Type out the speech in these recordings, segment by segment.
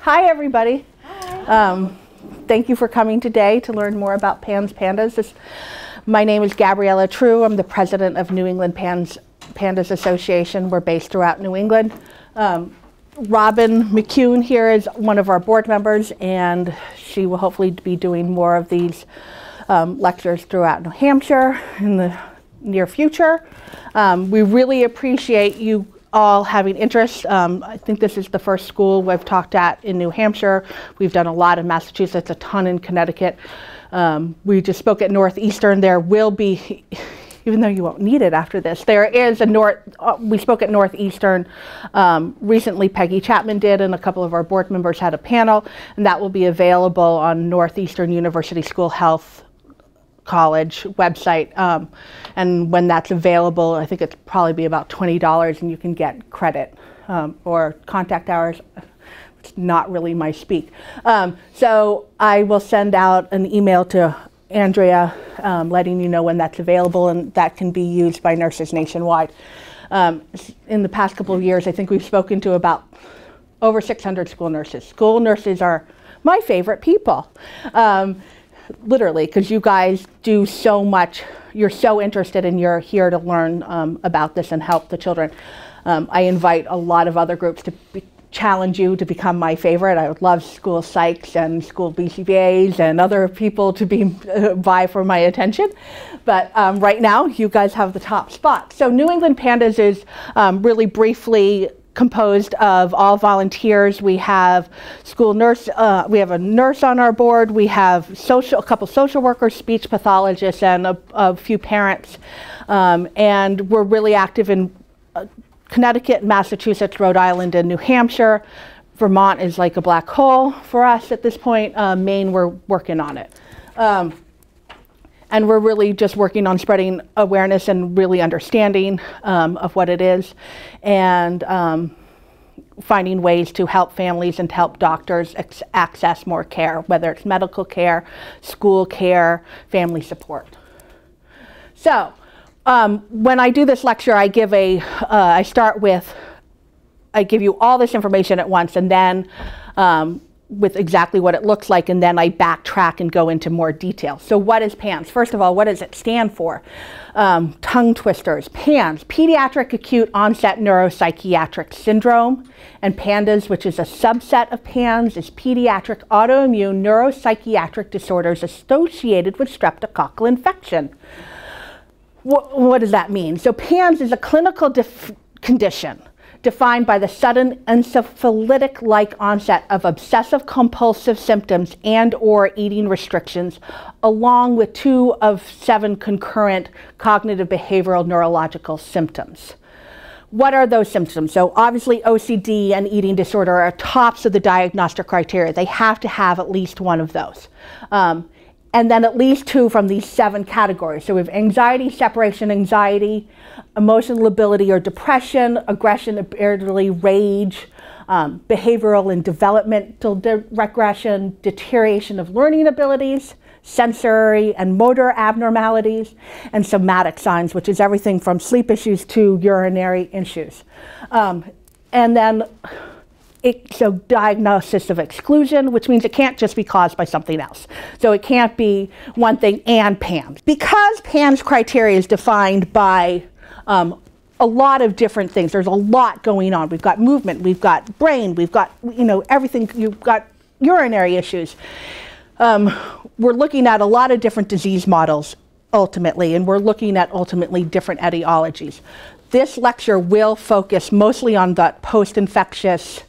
Hi, everybody. Hi. Thank you for coming today to learn more about Pandas. My name is Gabriella True. I'm the president of New England Pandas Association. We're based throughout New England. Robin McCune here is one of our board members, and she will hopefully be doing more of these lectures throughout New Hampshire in the near future. We really appreciate you all having interest. I think this is the first school we've talked at in New Hampshire. We've done a lot in Massachusetts, a ton in Connecticut. We just spoke at Northeastern. There will be, even though you won't need it after this, there is a we spoke at Northeastern recently. Peggy Chapman did, and a couple of our board members had a panel, and that will be available on Northeastern University School Health College website, and when that's available, I think it's probably be about $20, and you can get credit or contact hours. It's not really my speak. So I will send out an email to Andrea letting you know when that's available, and that can be used by nurses nationwide. In the past couple of years, I think we've spoken to about over 600 school nurses. School nurses are my favorite people. Literally, because you guys do so much. You're so interested, and you're here to learn about this and help the children. I invite a lot of other groups to challenge you to become my favorite. I would love school psychs and school BCBAs and other people to be vie for my attention. But right now, you guys have the top spot. So New England Pandas is really briefly composed of all volunteers. We have school nurse, we have a nurse on our board, we have a couple social workers, speech pathologists, and a few parents. And we're really active in Connecticut, Massachusetts, Rhode Island, and New Hampshire. Vermont is like a black hole for us at this point. Maine, we're working on it. And we're really just working on spreading awareness and really understanding of what it is, and finding ways to help families and to help doctors access more care, whether it's medical care, school care, family support. So when I do this lecture, I give I give you all this information at once, and then with exactly what it looks like, and then I backtrack and go into more detail. So what is PANS? First of all, what does it stand for? Tongue twisters. PANS, Pediatric Acute Onset Neuropsychiatric Syndrome, and PANDAS, which is a subset of PANS, is Pediatric Autoimmune Neuropsychiatric Disorders Associated with Streptococcal Infection. What does that mean? So PANS is a clinical condition defined by the sudden encephalitic-like onset of obsessive-compulsive symptoms and/or eating restrictions, along with 2 of 7 concurrent cognitive behavioral neurological symptoms. What are those symptoms? So obviously OCD and eating disorder are tops of the diagnostic criteria. They have to have at least one of those. And then at least 2 from these 7 categories. So we have anxiety, separation anxiety, emotional lability or depression, aggression, irritability, rage, behavioral and developmental regression, deterioration of learning abilities, sensory and motor abnormalities, and somatic signs, which is everything from sleep issues to urinary issues. And then so diagnosis of exclusion, which means it can't just be caused by something else. So it can't be one thing and PANS. Because PANS criteria is defined by a lot of different things. There's a lot going on. We've got movement, we've got brain, we've got, everything. You've got urinary issues. We're looking at a lot of different disease models ultimately, and we're looking at ultimately different etiologies. This lecture will focus mostly on the post-infectious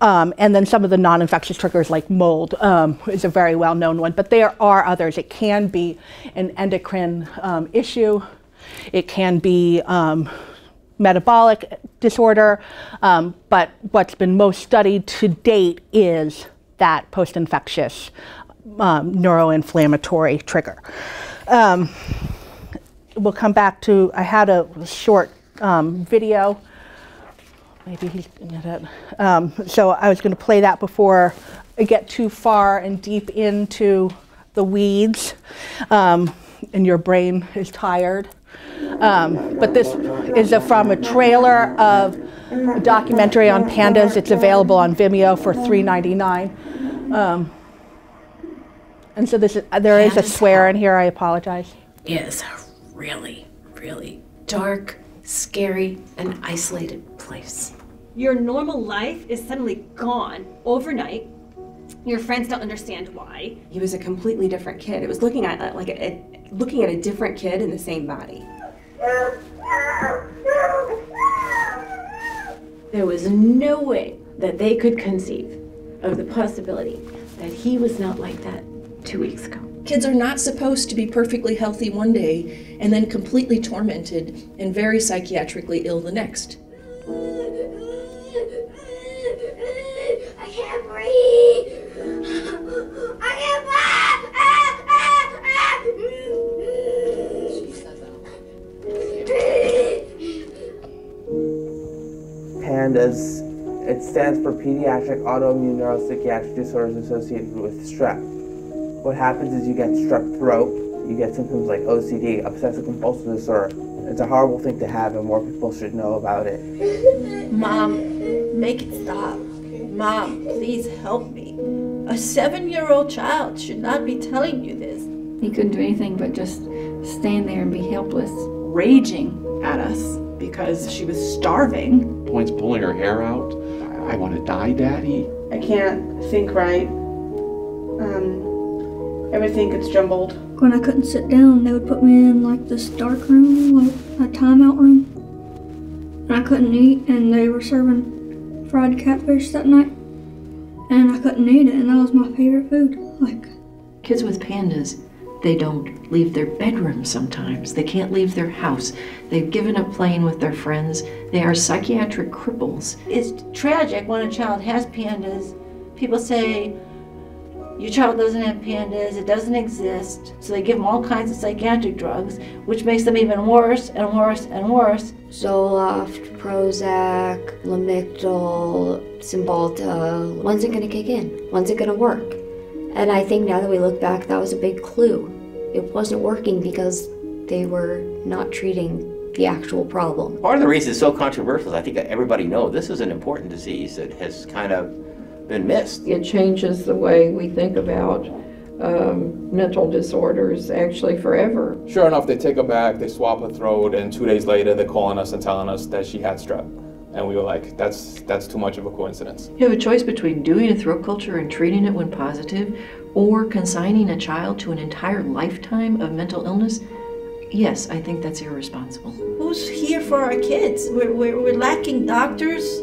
and then some of the non-infectious triggers like mold is a very well-known one, but there are others. It can be an endocrine issue. It can be metabolic disorder, but what's been most studied to date is that post-infectious neuroinflammatory trigger. We'll come back to, I had a short video. Maybe he's going to, so I was going to play that before I get too far and deep into the weeds, and your brain is tired. But this is from a trailer of a documentary on pandas. It's available on Vimeo for $3.99. And so there is a swear in here. I apologize. It is a really, really dark, scary, and isolated place. Your normal life is suddenly gone overnight. Your friends don't understand why. He was a completely different kid. It was looking at a different kid in the same body. There was no way that they could conceive of the possibility that he was not like that 2 weeks ago. Kids are not supposed to be perfectly healthy one day and then completely tormented and very psychiatrically ill the next. I can't breathe. I can't Pandas, it stands for Pediatric Autoimmune Neuropsychiatric Disorders Associated with Strep. What happens is you get strep throat, you get symptoms like OCD, obsessive compulsive disorder. It's a horrible thing to have and more people should know about it. Mom, make it stop. Mom, please help me. A 7-year-old child should not be telling you this. He couldn't do anything but just stand there and be helpless. Raging at us because she was starving. Points pulling her hair out. I want to die, Daddy. I can't think right. Everything gets jumbled. When I couldn't sit down, they would put me in like this dark room, like a timeout room. And I couldn't eat, and they were serving fried catfish that night. And I couldn't eat it, and that was my favorite food. Kids with pandas, they don't leave their bedroom sometimes. They can't leave their house. They've given up playing with their friends. They are psychiatric cripples. It's tragic when a child has pandas. People say, your child doesn't have pandas, it doesn't exist. So they give them all kinds of psychiatric drugs, which makes them even worse and worse and worse. Zoloft, Prozac, Lamictal, Cymbalta. When's it gonna kick in? When's it gonna work? And I think now that we look back, that was a big clue. It wasn't working because they were not treating the actual problem. Part of the reason it's so controversial is I think everybody knows this is an important disease that has kind of been missed. It changes the way we think about mental disorders actually forever. Sure enough, they take her back, they swab her throat, and 2 days later they're calling us and telling us that she had strep. And we were like, that's too much of a coincidence. You have a choice between doing a throat culture and treating it when positive, or consigning a child to an entire lifetime of mental illness. Yes, I think that's irresponsible. Who's here for our kids? We're lacking doctors.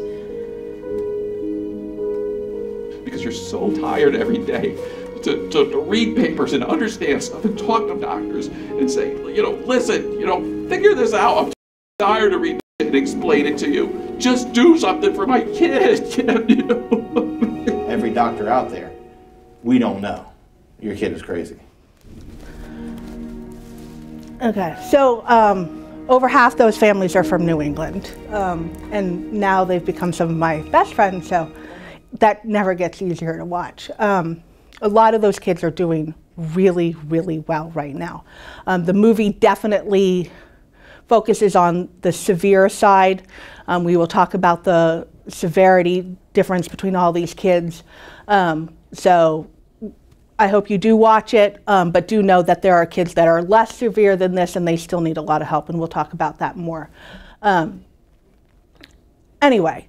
Because you're so tired every day to read papers and understand stuff and talk to doctors and say, listen, figure this out. I'm tired of reading it and explain it to you. Just do something for my kid. Every doctor out there, we don't know. Your kid is crazy. Okay, so over half those families are from New England, and now they've become some of my best friends, so that never gets easier to watch. A lot of those kids are doing really, really well right now. The movie definitely focuses on the severe side. We will talk about the severity difference between all these kids. So I hope you do watch it, but do know that there are kids that are less severe than this and they still need a lot of help, and we'll talk about that more. Anyway,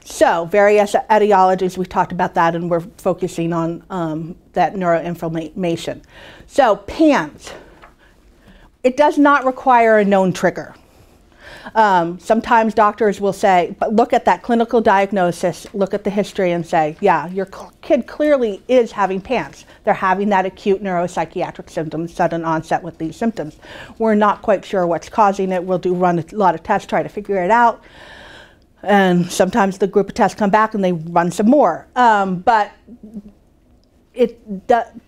so various etiologies, we talked about that, and we're focusing on that neuroinflammation. So PANS, it does not require a known trigger. Sometimes doctors will say, but look at that clinical diagnosis, look at the history and say, yeah, your kid clearly is having PANS. They're having that acute neuropsychiatric symptom, sudden onset with these symptoms. We're not quite sure what's causing it. We'll run a lot of tests, try to figure it out. And sometimes the group of tests come back and they run some more. But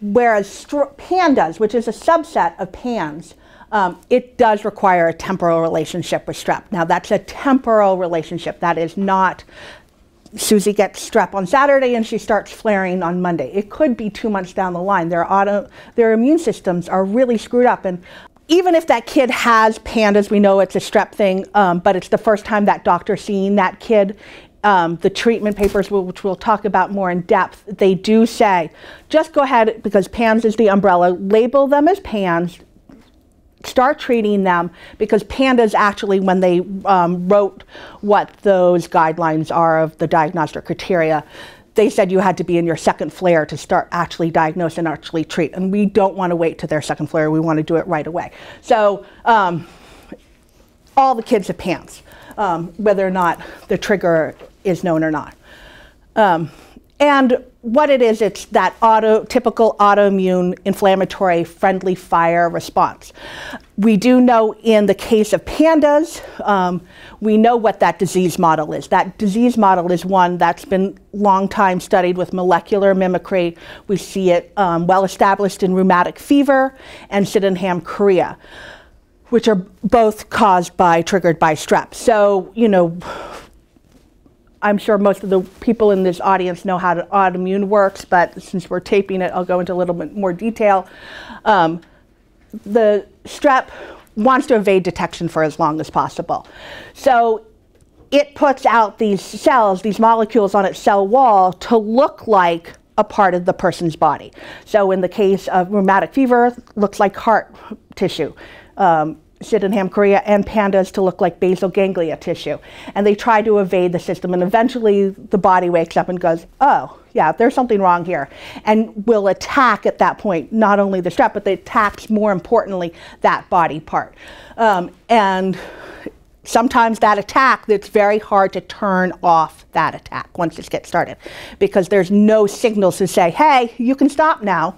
whereas Pandas, which is a subset of PANS, it does require a temporal relationship with strep. Now that's a temporal relationship. That is not Susie gets strep on Saturday and she starts flaring on Monday. It could be 2 months down the line. Their immune systems are really screwed up, and even if that kid has Pandas, we know it's a strep thing, but it's the first time that doctor's seeing that kid. The treatment papers, which we'll talk about more in depth, they do say, just go ahead, because PANS is the umbrella, label them as PANS, start treating them, because Pandas actually, when they wrote what those guidelines are of the diagnostic criteria, they said you had to be in your second flare to start actually diagnose and actually treat. And we don't want to wait to their second flare. We want to do it right away. So all the kids have PANS, whether or not the trigger is known or not. And what it is, it's that typical autoimmune inflammatory friendly fire response. We do know in the case of Pandas, we know what that disease model is. That disease model is one that's been long time studied with molecular mimicry. We see it well established in rheumatic fever and Sydenham chorea, which are both triggered by strep. So, you know, I'm sure most of the people in this audience know how autoimmune works, but since we're taping it, I'll go into a little bit more detail. The strep wants to evade detection for as long as possible. So it puts out these cells, these molecules on its cell wall to look like a part of the person's body. So in the case of rheumatic fever, looks like heart tissue. Sydenham chorea and Pandas to look like basal ganglia tissue. And they try to evade the system, and eventually the body wakes up and goes, oh, yeah, there's something wrong here, and will attack at that point not only the strep, but it attacks, more importantly, that body part. And sometimes that attack, it's very hard to turn off that attack once it gets started, because there's no signals to say, hey, you can stop now.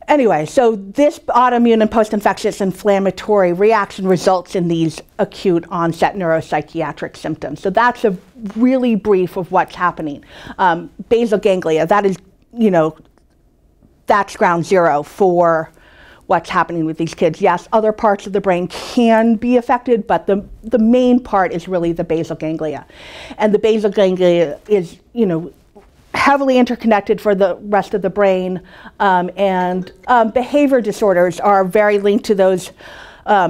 Anyway, so this autoimmune and post-infectious inflammatory reaction results in these acute onset neuropsychiatric symptoms. So that's a really brief of what's happening. Basal ganglia, that is, you know, that's ground zero for what's happening with these kids. Yes, other parts of the brain can be affected, but the main part is really the basal ganglia. And the basal ganglia is, you know, heavily interconnected for the rest of the brain, and behavior disorders are very linked to those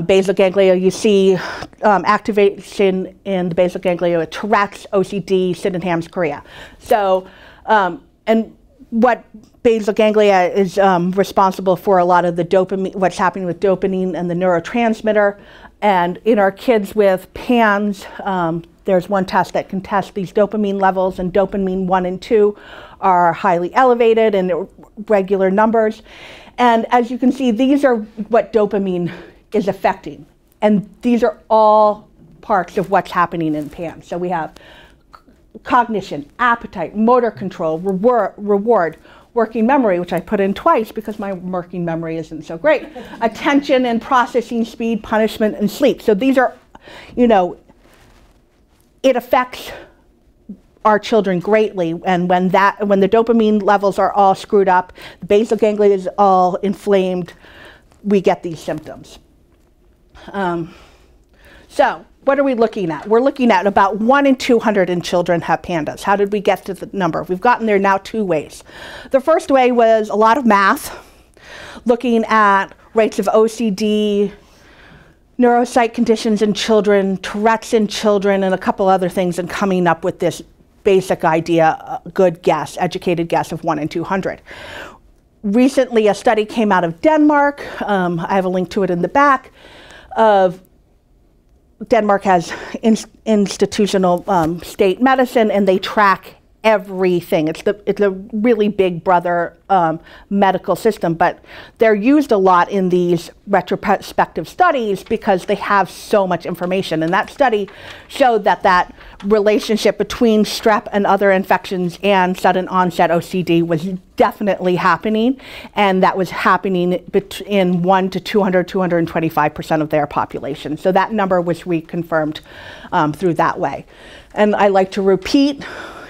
basal ganglia. You see activation in the basal ganglia with Tourette's, OCD, Sydenham's chorea. So, and what basal ganglia is responsible for a lot of the dopamine, what's happening with dopamine and the neurotransmitter. And in our kids with PANS, there's one test that can test these dopamine levels, and dopamine 1 and 2 are highly elevated in regular numbers. And as you can see, these are what dopamine is affecting. And these are all parts of what's happening in PANS. So we have cognition, appetite, motor control, reward, working memory, which I put in twice because my working memory isn't so great, attention and processing speed, punishment, and sleep. So these are, you know, it affects our children greatly, and when the dopamine levels are all screwed up, the basal ganglia is all inflamed, we get these symptoms. So what are we looking at? We're looking at about 1 in 200 in children have Pandas. How did we get to the number? We've gotten there now 2 ways. The first way was a lot of math, looking at rates of OCD, neuropsych conditions in children, Tourette's in children, and a couple other things, and coming up with this basic idea, a good guess, educated guess of 1 in 200. Recently, a study came out of Denmark. I have a link to it in the back. Denmark has institutional state medicine, and they track everything. It's a really big brother medical system, but they're used a lot in these retrospective studies because they have so much information. And that study showed that relationship between strep and other infections and sudden onset OCD was definitely happening, and that was happening in 1 to 200, 225% of their population. So that number was reconfirmed through that way. And I like to repeat,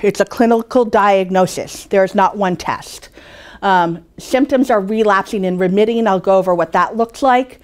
it's a clinical diagnosis. There's not one test. Symptoms are relapsing and remitting. I'll go over what that looks like.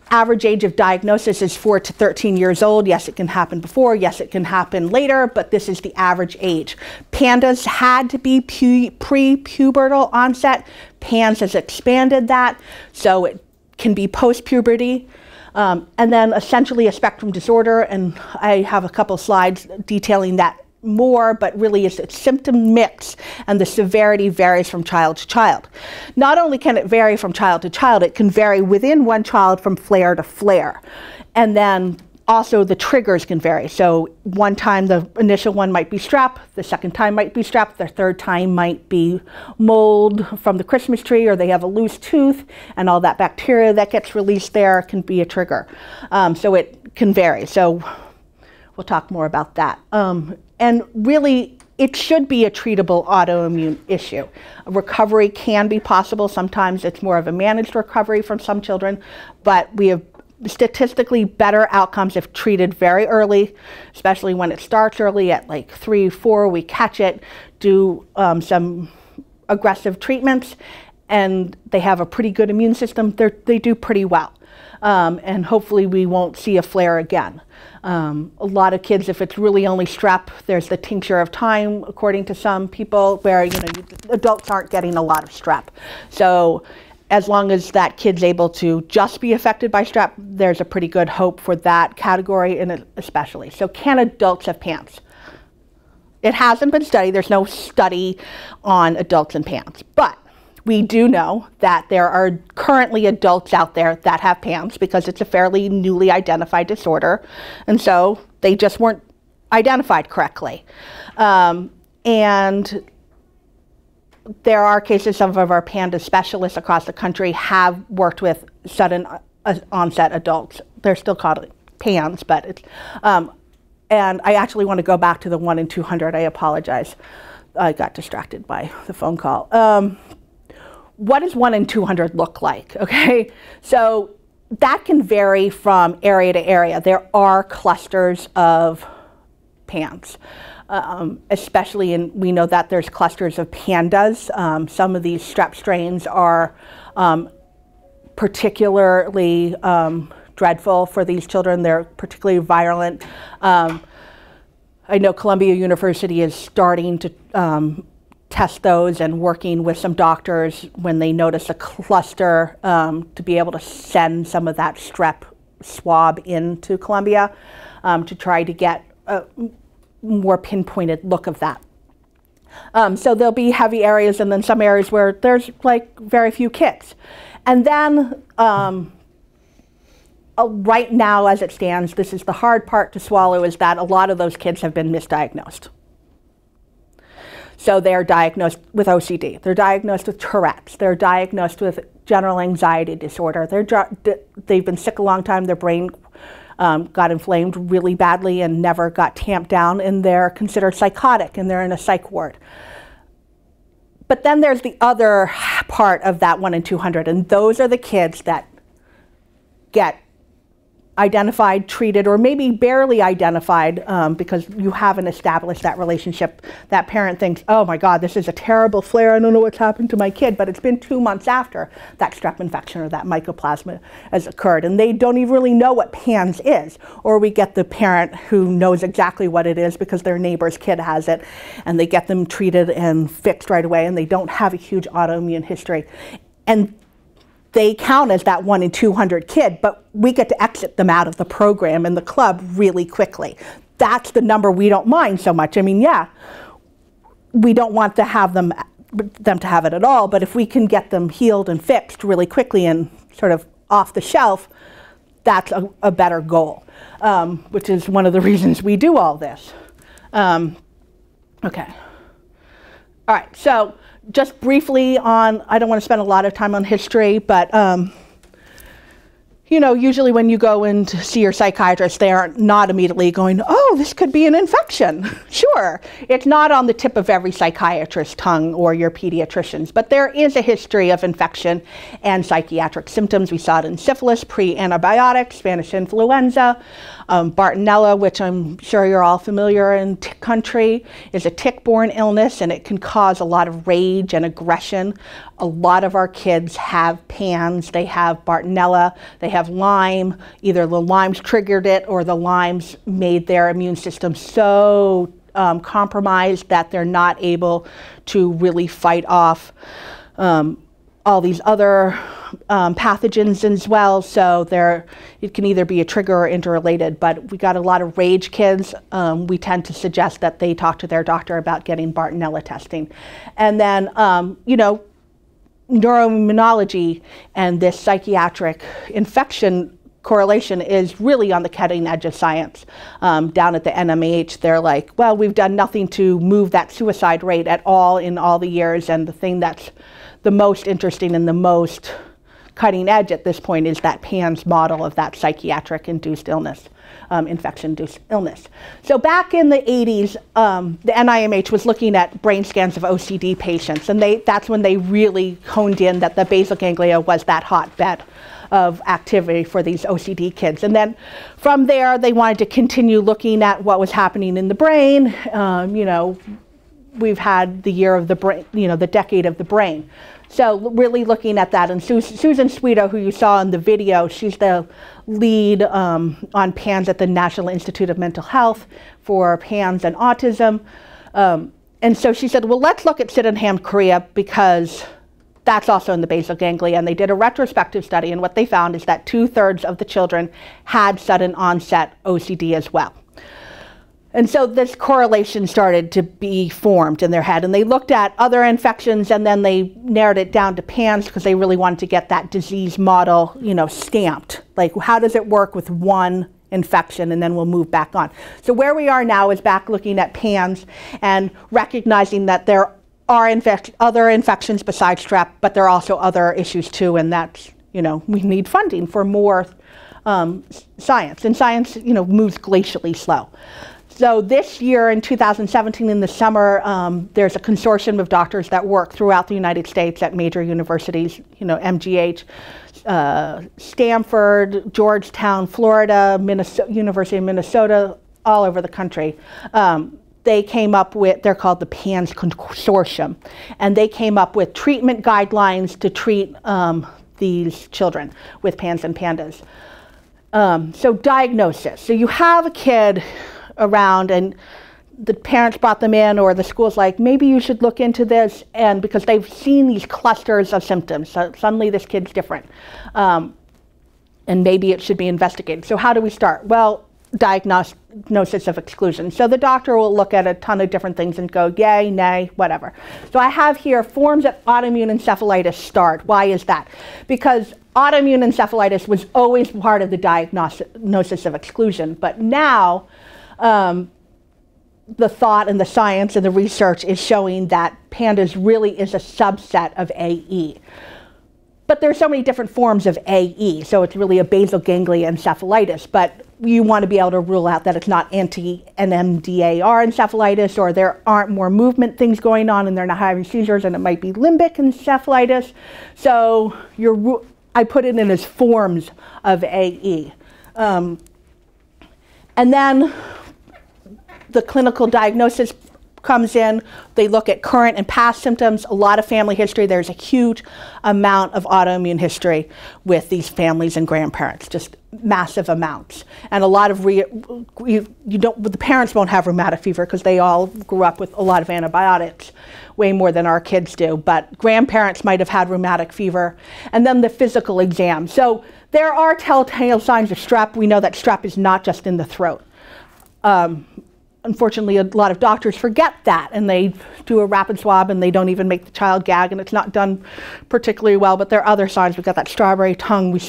Average age of diagnosis is 4 to 13 years old. Yes, it can happen before. Yes, it can happen later, but this is the average age. Pandas had to be pre-pubertal onset. PANS has expanded that, so it can be post-puberty, and then essentially a spectrum disorder, and I have a couple slides detailing that more, but really it's a symptom mix, and the severity varies from child to child. Not only can it vary from child to child, it can vary within one child from flare to flare. And then also the triggers can vary. So one time the initial one might be strep, the second time might be strep, the third time might be mold from the Christmas tree, or they have a loose tooth, and all that bacteria that gets released there can be a trigger. So it can vary. So we'll talk more about that. And really, it should be a treatable autoimmune issue. Recovery can be possible. Sometimes it's more of a managed recovery from some children, but we have statistically better outcomes if treated very early, especially when it starts early at like 3, 4, we catch it, do some aggressive treatments, and they have a pretty good immune system. They do pretty well. And hopefully we won't see a flare again. A lot of kids, if it's really only strep, there's the tincture of time, according to some people, where adults aren't getting a lot of strep. So as long as that kid's able to just be affected by strep, there's a pretty good hope for that category, and especially. So can adults have PANS? It hasn't been studied. There's no study on adults and PANS, but we do know that there are currently adults out there that have PANS because it's a fairly newly identified disorder, and so they just weren't identified correctly. And there are cases, some of our Pandas specialists across the country have worked with sudden onset adults. They're still called PANS, but it's, and I actually want to go back to the 1 in 200. I apologize. I got distracted by the phone call. What does 1 in 200 look like? Okay, so that can vary from area to area. There are clusters of PANS. Especially we know that there's clusters of Pandas. Some of these strep strains are particularly dreadful for these children. They're particularly virulent. I know Columbia University is starting to test those and working with some doctors when they notice a cluster to be able to send some of that strep swab into Columbia to try to get a more pinpointed look of that. So there'll be heavy areas and then some areas where there's like very few kids. And then right now as it stands, this is the hard part to swallow, is that a lot of those kids have been misdiagnosed. So they're diagnosed with OCD, they're diagnosed with Tourette's, they're diagnosed with general anxiety disorder, they've been sick a long time, their brain got inflamed really badly and never got tamped down, and they're considered psychotic and they're in a psych ward. But then there's the other part of that 1 in 200, and those are the kids that get identified, treated, or maybe barely identified because you haven't established that relationship. That parent thinks, oh my God, this is a terrible flare, I don't know what's happened to my kid, but it's been 2 months after that strep infection or that mycoplasma has occurred, and they don't even really know what PANS is. Or we get the parent who knows exactly what it is because their neighbor's kid has it, and they get them treated and fixed right away, and they don't have a huge autoimmune history. And they count as that 1 in 200 kid, but we get to exit them out of the program and the club really quickly. That's the number we don't mind so much. I mean, yeah, we don't want to have them to have it at all, but if we can get them healed and fixed really quickly and sort of off the shelf, that's a better goal, which is one of the reasons we do all this. Okay. All right, so just briefly on, I don't want to spend a lot of time on history, but you know, usually when you go in to see your psychiatrist, they are not immediately going, oh, this could be an infection. Sure, it's not on the tip of every psychiatrist's tongue or your pediatrician's, but there is a history of infection and psychiatric symptoms. We saw it in syphilis, pre-antibiotics, Spanish influenza, Bartonella, which I'm sure you're all familiar in country, is a tick-borne illness, and it can cause a lot of rage and aggression. A lot of our kids have PANS, they have Bartonella, they have Lyme. Either the Lyme's triggered it or the Lyme's made their immune system so compromised that they're not able to really fight off all these other pathogens as well, so it can either be a trigger or interrelated, but we got a lot of rage kids. We tend to suggest that they talk to their doctor about getting Bartonella testing. And then, you know, neuroimmunology and this psychiatric infection correlation is really on the cutting edge of science. Down at the NIMH, they're like, well, we've done nothing to move that suicide rate at all in all the years, and the thing that's the most interesting and the most cutting edge at this point is that PANS model of that psychiatric-induced illness, infection-induced illness. So back in the 80s, the NIMH was looking at brain scans of OCD patients, and that's when they really honed in that the basal ganglia was that hotbed of activity for these OCD kids. And then from there, they wanted to continue looking at what was happening in the brain. You know, we've had the year of the brain, you know, the decade of the brain. So really looking at that. And Susan Sweeto, who you saw in the video, she's the lead on PANS at the National Institute of Mental Health for PANS and autism. And so she said, well, let's look at Sydenham chorea because that's also in the basal ganglia. And they did a retrospective study, and what they found is that 2/3 of the children had sudden onset OCD as well. And so this correlation started to be formed in their head, and they looked at other infections, and then they narrowed it down to PANS because they really wanted to get that disease model, you know, stamped. Like, how does it work with one infection, and then we'll move back on. So where we are now is back looking at PANS and recognizing that there are other infections besides strep, but there are also other issues too, and that's, you know, we need funding for more science, and science, you know, moves glacially slow. So this year in 2017 in the summer, there's a consortium of doctors that work throughout the United States at major universities, you know, MGH, Stanford, Georgetown, Florida, University of Minnesota, all over the country. They came up with, they're called the PANS Consortium, and they came up with treatment guidelines to treat these children with PANS and PANDAS. So diagnosis. So you have a kid around and the parents brought them in, or the school's like, maybe you should look into this, and because they've seen these clusters of symptoms, so suddenly this kid's different, and maybe it should be investigated. So how do we start? Well, diagnosis of exclusion. So the doctor will look at a ton of different things and go, yay, nay, whatever. So I have here forms of autoimmune encephalitis start. Why is that? Because autoimmune encephalitis was always part of the diagnosis of exclusion, but now the thought and the science and the research is showing that PANDAS really is a subset of AE. But there's so many different forms of AE, so it's really a basal ganglia encephalitis, but you want to be able to rule out that it's not anti-NMDAR encephalitis, or there aren't more movement things going on and they're not having seizures, and it might be limbic encephalitis. So I put it in as forms of AE. And then the clinical diagnosis comes in. They look at current and past symptoms, a lot of family history. There's a huge amount of autoimmune history with these families and grandparents, just massive amounts. And a lot of the parents won't have rheumatic fever because they all grew up with a lot of antibiotics, way more than our kids do, but grandparents might have had rheumatic fever. And then the physical exam. So there are telltale signs of strep. We know that strep is not just in the throat. Unfortunately, a lot of doctors forget that, and they do a rapid swab and they don't even make the child gag, and it's not done particularly well, but there are other signs. We've got that strawberry tongue.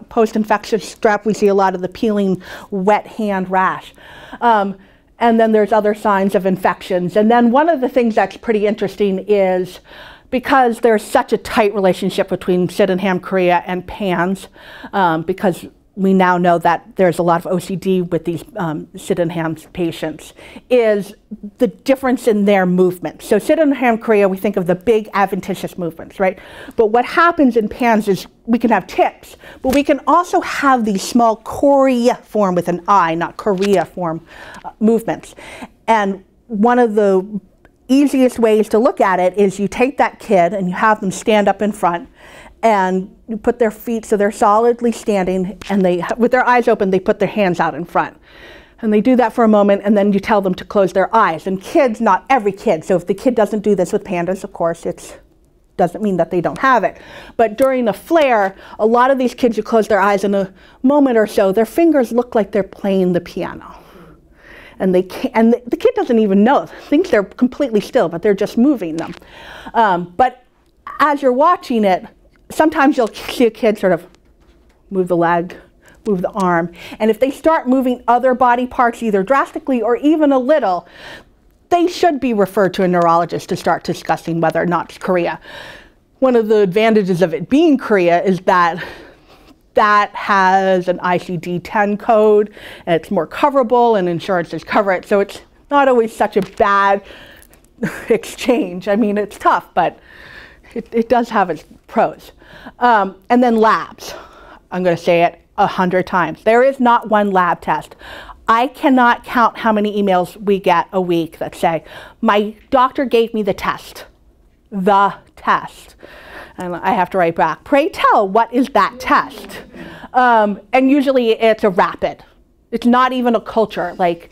Post-infectious strep, we see a lot of the peeling wet hand rash. And then there's other signs of infections. And then one of the things that's pretty interesting is because there's such a tight relationship between Sydenham chorea and PANS, because we now know that there's a lot of OCD with these Sydenham patients, is the difference in their movement. So Sydenham chorea, we think of the big adventitious movements, right? But what happens in PANS is we can have tics, but we can also have these small chorea form with an I, not chorea form movements. And one of the easiest ways to look at it is you take that kid and you have them stand up in front, and you put their feet so they're solidly standing, and they, with their eyes open, they put their hands out in front. And they do that for a moment, and then you tell them to close their eyes. And kids, not every kid, so if the kid doesn't do this with PANDAS, of course, it's doesn't mean that they don't have it. But during a flare, a lot of these kids who close their eyes in a moment or so, their fingers look like they're playing the piano. And they can't, and the kid doesn't even know, thinks they're completely still, but they're just moving them. But as you're watching it, sometimes you'll see a kid sort of move the leg, move the arm, and if they start moving other body parts either drastically or even a little, they should be referred to a neurologist to start discussing whether or not it's chorea. One of the advantages of it being chorea is that that has an ICD-10 code, and it's more coverable, and insurances cover it, so it's not always such a bad exchange. I mean, it's tough, but it does have its pros. And then labs. I'm going to say it 100 times. There is not one lab test. I cannot count how many emails we get a week that say, my doctor gave me the test. The test. And I have to write back, pray tell, what is that test? And usually it's a rapid. It's not even a culture. Like,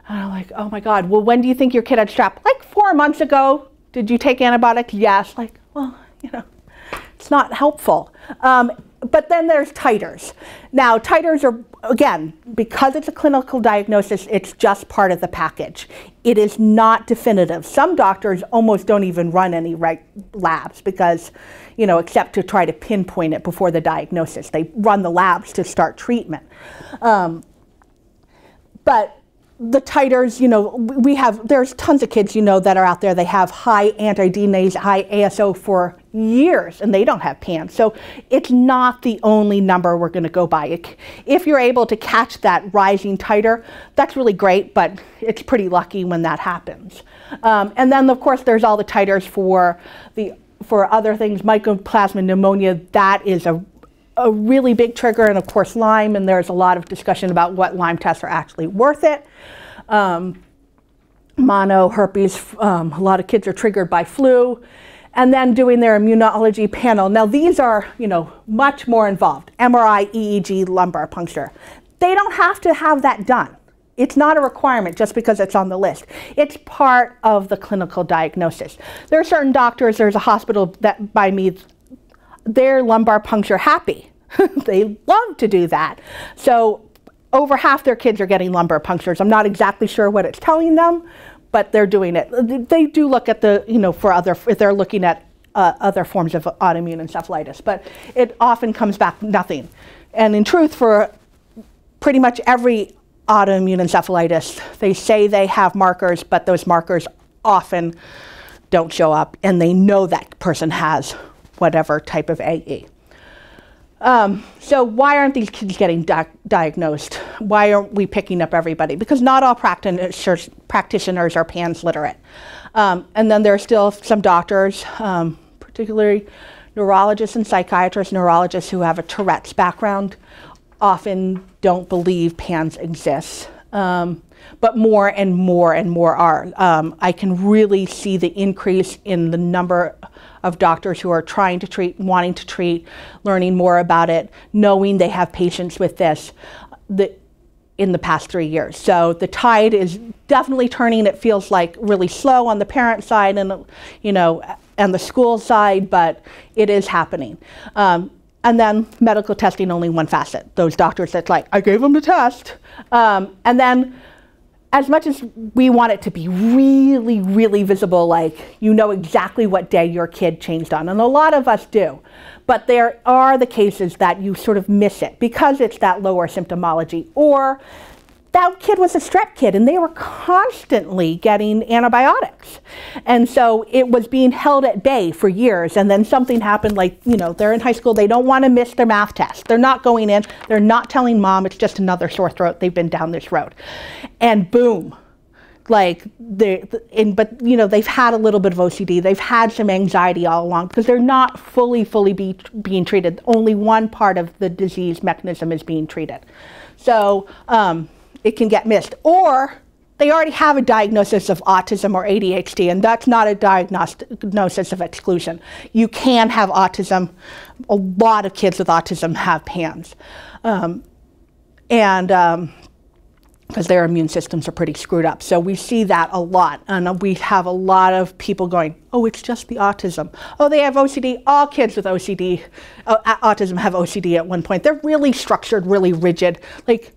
oh my God, well, when do you think your kid had strep? Like 4 months ago. Did you take antibiotics? Yes. Like, well, you know, it's not helpful. But then there's titers. Now, titers are, again, because it's a clinical diagnosis, it's just part of the package. It is not definitive. Some doctors almost don't even run any labs because, you know, except to try to pinpoint it before the diagnosis. They run the labs to start treatment. But the titers, you know, there's tons of kids, you know, that are out there, they have high anti-DNase, high ASO for years, and they don't have PANS. So it's not the only number we're going to go by. If you're able to catch that rising titer, that's really great, but it's pretty lucky when that happens. And then, of course, there's all the titers for other things, mycoplasma pneumonia. That is a really big trigger, and of course Lyme, and there's a lot of discussion about what Lyme tests are actually worth it. Mono, herpes, a lot of kids are triggered by flu, and then doing their immunology panel. Now these are, you know, much more involved. MRI, EEG, lumbar puncture. They don't have to have that done. It's not a requirement just because it's on the list. It's part of the clinical diagnosis. There are certain doctors, there's a hospital that by me, they're lumbar puncture happy. They love to do that. So over half their kids are getting lumbar punctures. I'm not exactly sure what it's telling them, but they're doing it. They do look at the, you know, if they're looking at other forms of autoimmune encephalitis, but it often comes back nothing. And in truth, for pretty much every autoimmune encephalitis, they say they have markers, but those markers often don't show up, and they know that person has whatever type of AE. So why aren't these kids getting diagnosed? Why aren't we picking up everybody? Because not all practitioners are PANS literate. And then there are still some doctors, particularly neurologists and psychiatrists, neurologists who have a Tourette's background, often don't believe PANS exists. But more and more and more are. I can really see the increase in the number of doctors who are trying to treat, wanting to treat, learning more about it, knowing they have patients with this in the past 3 years. So the tide is definitely turning. It feels like really slow on the parent side and, you know, and the school side, but it is happening. And then medical testing, only one facet. Those doctors that's like, I gave them the test. And then as much as we want it to be really, really visible, like you know exactly what day your kid changed on, and a lot of us do, but there are the cases that you sort of miss it because it's that lower symptomology, or that kid was a strep kid and they were constantly getting antibiotics. And so it was being held at bay for years, and then something happened, like, you know, they're in high school, they don't want to miss their math test. They're not going in, they're not telling mom it's just another sore throat, they've been down this road. And boom, like, but you know, they've had a little bit of OCD, they've had some anxiety all along because they're not fully being treated. Only one part of the disease mechanism is being treated. So, it can get missed. Or they already have a diagnosis of autism or ADHD, and that's not a diagnosis of exclusion. You can have autism. A lot of kids with autism have PANS. because their immune systems are pretty screwed up. So we see that a lot, and we have a lot of people going, oh, it's just the autism. Oh, they have OCD. All kids with OCD, autism have OCD at one point. They're really structured, really rigid. Like,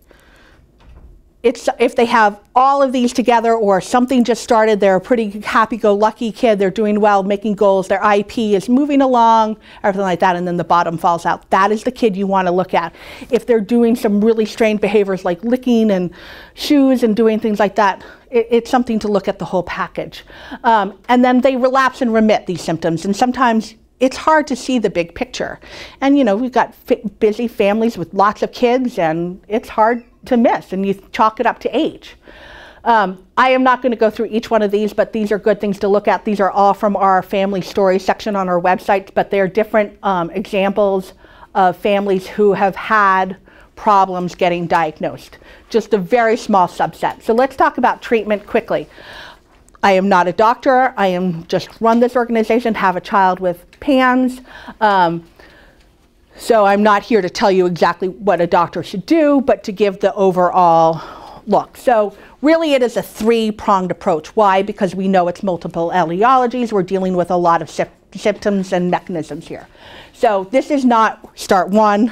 it's, if they have all of these together or something just started, they're a pretty happy-go-lucky kid, they're doing well, making goals, their IEP is moving along, everything like that, and then the bottom falls out. That is the kid you want to look at. If they're doing some really strange behaviors like licking and shoes and doing things like that, it's something to look at the whole package. And then they relapse and remit, these symptoms, and sometimes it's hard to see the big picture. And you know, we've got busy families with lots of kids, and it's hard to miss, and you chalk it up to age. I am not going to go through each one of these, but these are good things to look at. These are all from our family story section on our website, but they're different examples of families who have had problems getting diagnosed. Just a very small subset. So let's talk about treatment quickly. I am not a doctor. I am just run this organization, have a child with PANS. So I'm not here to tell you exactly what a doctor should do, but to give the overall look. So really it is a three-pronged approach. Why? Because we know it's multiple etiologies. We're dealing with a lot of symptoms and mechanisms here. So this is not start one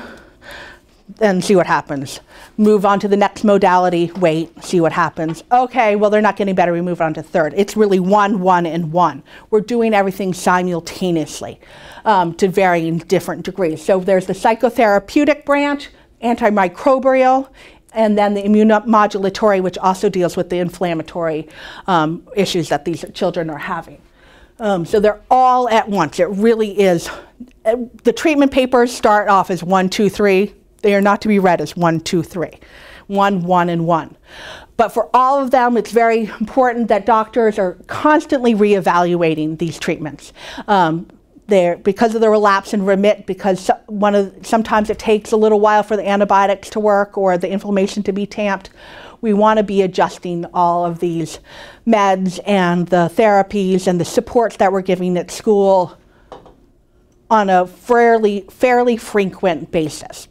and see what happens. Move on to the next modality, wait, see what happens. Okay, well, they're not getting better, we move on to third. It's really one, and one. We're doing everything simultaneously to varying different degrees. So there's the psychotherapeutic branch, antimicrobial, and then the immunomodulatory, which also deals with the inflammatory issues that these children are having. So they're all at once. It really is. The treatment papers start off as 1, 2, 3. They are not to be read as 1, 2, 3. 1, and 1. But for all of them, it's very important that doctors are constantly reevaluating these treatments. Because of the relapse and remit, because sometimes it takes a little while for the antibiotics to work or the inflammation to be tamped, we want to be adjusting all of these meds and the therapies and the supports that we're giving at school on a fairly frequent basis.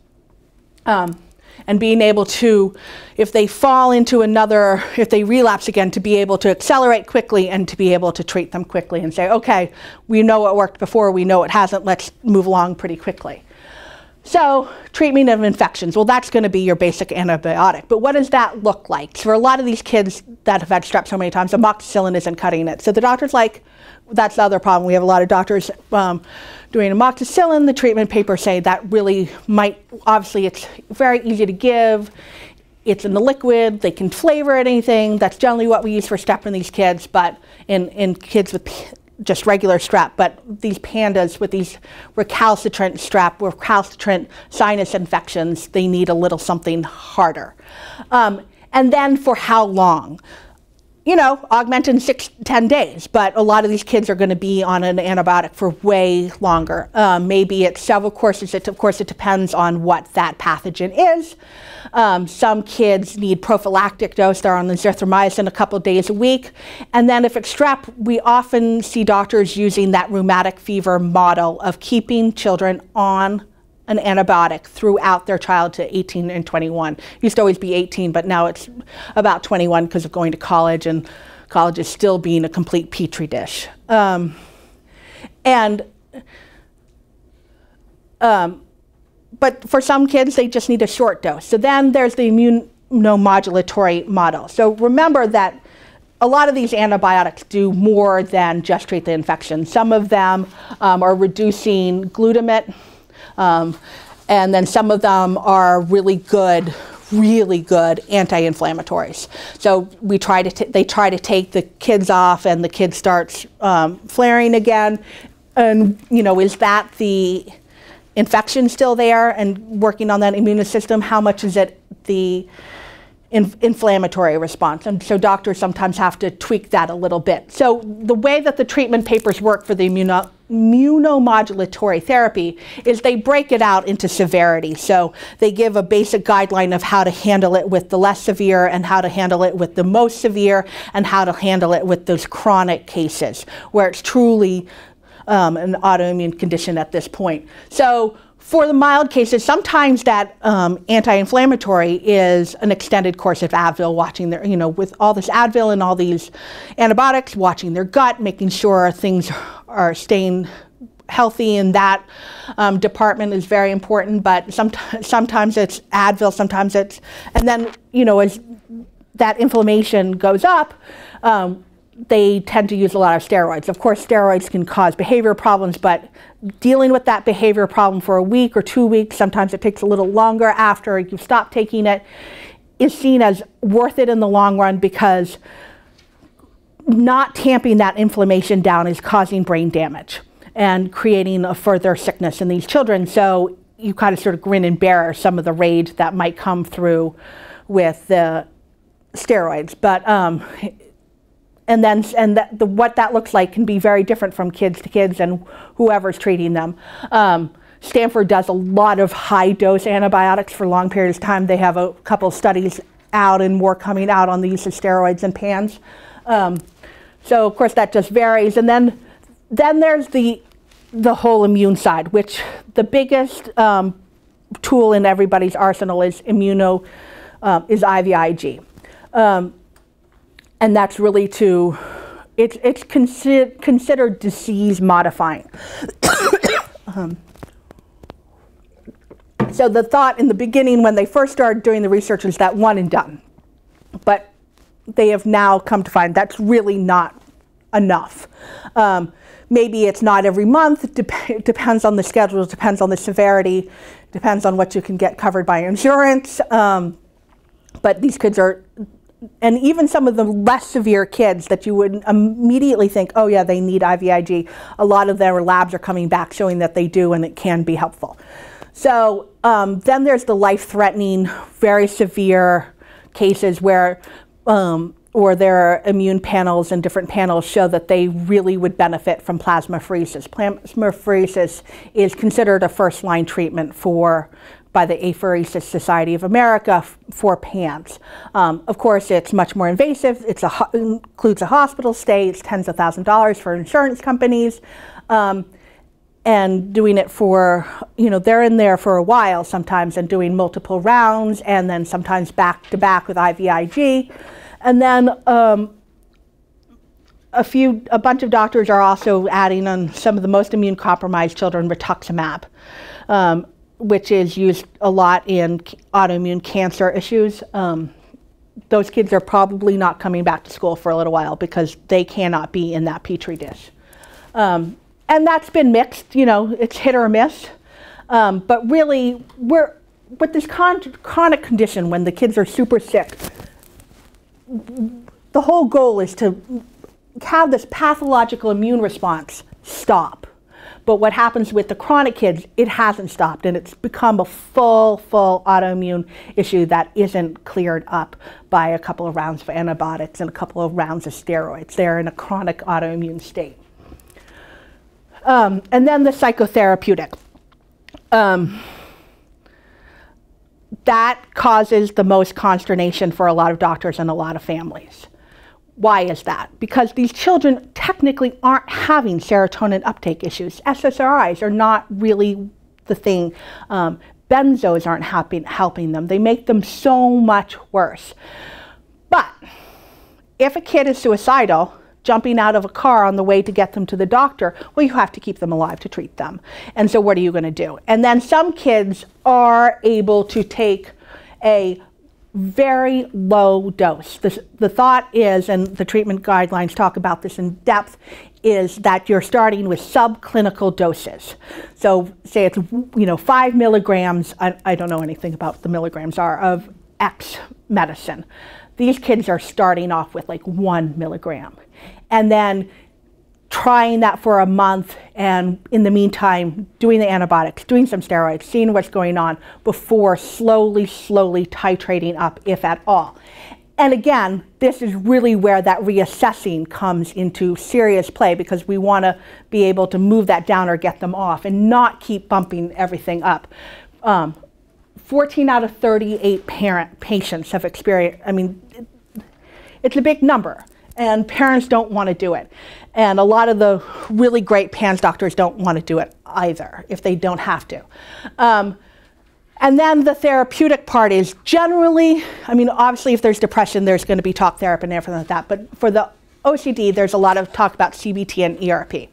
And being able to, if they fall into another, if they relapse again, to be able to accelerate quickly and to be able to treat them quickly and say, okay, we know what worked before, we know it hasn't, let's move along pretty quickly. So, treatment of infections, well, that's going to be your basic antibiotic. But what does that look like? For a lot of these kids that have had strep so many times, amoxicillin isn't cutting it. So the doctor's like, that's the other problem. We have a lot of doctors doing amoxicillin. The treatment papers say that really might, obviously it's very easy to give. It's in the liquid. They can flavor it anything. That's generally what we use for strep in these kids, but in kids with just regular strep. But these pandas with these recalcitrant strep, recalcitrant sinus infections, they need a little something harder. And then for how long? You know, augment in 6-10 days, but a lot of these kids are going to be on an antibiotic for way longer. Maybe it's several courses. Of course, it depends on what that pathogen is. Some kids need prophylactic dose. They're on the azithromycin a couple days a week. And then if it's strep, we often see doctors using that rheumatic fever model of keeping children on an antibiotic throughout their childhood to 18 and 21. It used to always be 18, but now it's about 21 because of going to college, and college is still being a complete petri dish. But for some kids, they just need a short dose. So then there's the immunomodulatory model. So remember that a lot of these antibiotics do more than just treat the infection. Some of them are reducing glutamate, and then some of them are really good anti-inflammatories. So they try to take the kids off, and the kid starts flaring again. And you know, is that the infection still there and working on that immune system? How much is it the inflammatory response? And so doctors sometimes have to tweak that a little bit. So the way that the treatment papers work for the immunomodulatory therapy is they break it out into severity. So they give a basic guideline of how to handle it with the less severe, and how to handle it with the most severe, and how to handle it with those chronic cases where it's truly an autoimmune condition at this point. So For the mild cases, sometimes that anti-inflammatory is an extended course of Advil, watching their, with all this Advil and all these antibiotics, watching their gut, making sure things are staying healthy in that department is very important. But sometimes it's Advil, sometimes it's, and then, as that inflammation goes up, they tend to use a lot of steroids. Of course, steroids can cause behavior problems, but dealing with that behavior problem for a week or 2 weeks, sometimes it takes a little longer after you stop taking it, is seen as worth it in the long run, because not tamping that inflammation down is causing brain damage and creating a further sickness in these children. So you kind of sort of grin and bear some of the rage that might come through with the steroids. But what that looks like can be very different from kids to kids and whoever's treating them. Stanford does a lot of high-dose antibiotics for long periods of time. They have a couple studies out and more coming out on the use of steroids and PANS. So of course that just varies. And then there's the whole immune side, which the biggest tool in everybody's arsenal is IVIG. And that's really it's considered disease modifying. So the thought in the beginning when they first started doing the research was that one and done. But they have now come to find that's really not enough. Maybe it's not every month, it depends on the schedule, it depends on the severity, depends on what you can get covered by insurance. But these kids are, and even some of the less severe kids that you would immediately think, oh yeah, they need IVIG, a lot of their labs are coming back showing that they do and it can be helpful. So then there's the life-threatening, very severe cases where, or their immune panels and different panels show that they really would benefit from plasmapheresis. Plasmapheresis is considered a first-line treatment by the Apheresis Society of America for PANS. Of course, it's much more invasive. It includes a hospital stay. It's tens of thousands of dollars for insurance companies. And doing it for, they're in there for a while sometimes and doing multiple rounds and then sometimes back to back with IVIG. And then a bunch of doctors are also adding on some of the most immune compromised children rituximab, which is used a lot in autoimmune cancer issues. Those kids are probably not coming back to school for a little while because they cannot be in that petri dish. And that's been mixed, it's hit or miss. But really, with this chronic condition, when the kids are super sick, the whole goal is to have this pathological immune response stop. But what happens with the chronic kids, it hasn't stopped, and it's become a full autoimmune issue that isn't cleared up by a couple of rounds of antibiotics and a couple of rounds of steroids. They're in a chronic autoimmune state. And then the psychotherapeutic. That causes the most consternation for a lot of doctors and a lot of families. Why is that? Because these children technically aren't having serotonin uptake issues. SSRIs are not really the thing. Benzos aren't helping them. They make them so much worse. But if a kid is suicidal, jumping out of a car on the way to get them to the doctor, well, you have to keep them alive to treat them. And so what are you going to do? And then some kids are able to take a very low dose. The thought is, and the treatment guidelines talk about this in depth, is that you're starting with subclinical doses. So say it's 5 milligrams, I don't know anything about the milligrams are, of X medicine. These kids are starting off with like 1 milligram. And then trying that for a month, and in the meantime, doing the antibiotics, doing some steroids, seeing what's going on before slowly titrating up, if at all. And again, this is really where that reassessing comes into serious play, because we want to be able to move that down or get them off and not keep bumping everything up. 14 out of 38 patients have experienced, it's a big number. and parents don't want to do it. And a lot of the really great PANS doctors don't want to do it either if they don't have to. And then the therapeutic part is generally, I mean, obviously if there's depression, there's going to be talk therapy and everything like that. But for the OCD, there's a lot of talk about CBT and ERP.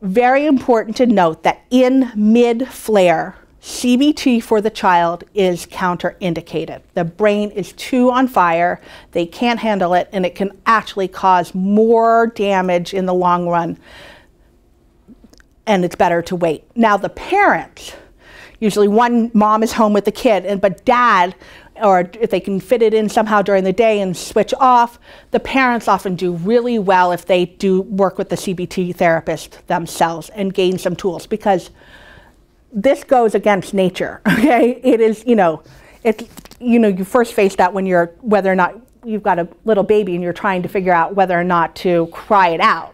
Very important to note that in mid-flare, CBT for the child is counterindicated. The brain is too on fire, they can't handle it, and it can actually cause more damage in the long run, and it's better to wait. Now the parents, usually one mom is home with the kid, but dad, or if they can fit it in somehow during the day and switch off, the parents often do really well if they do work with the CBT therapist themselves and gain some tools, because this goes against nature, okay? It is, you first face that when you're, whether or not you've got a little baby and you're trying to figure out whether or not to cry it out,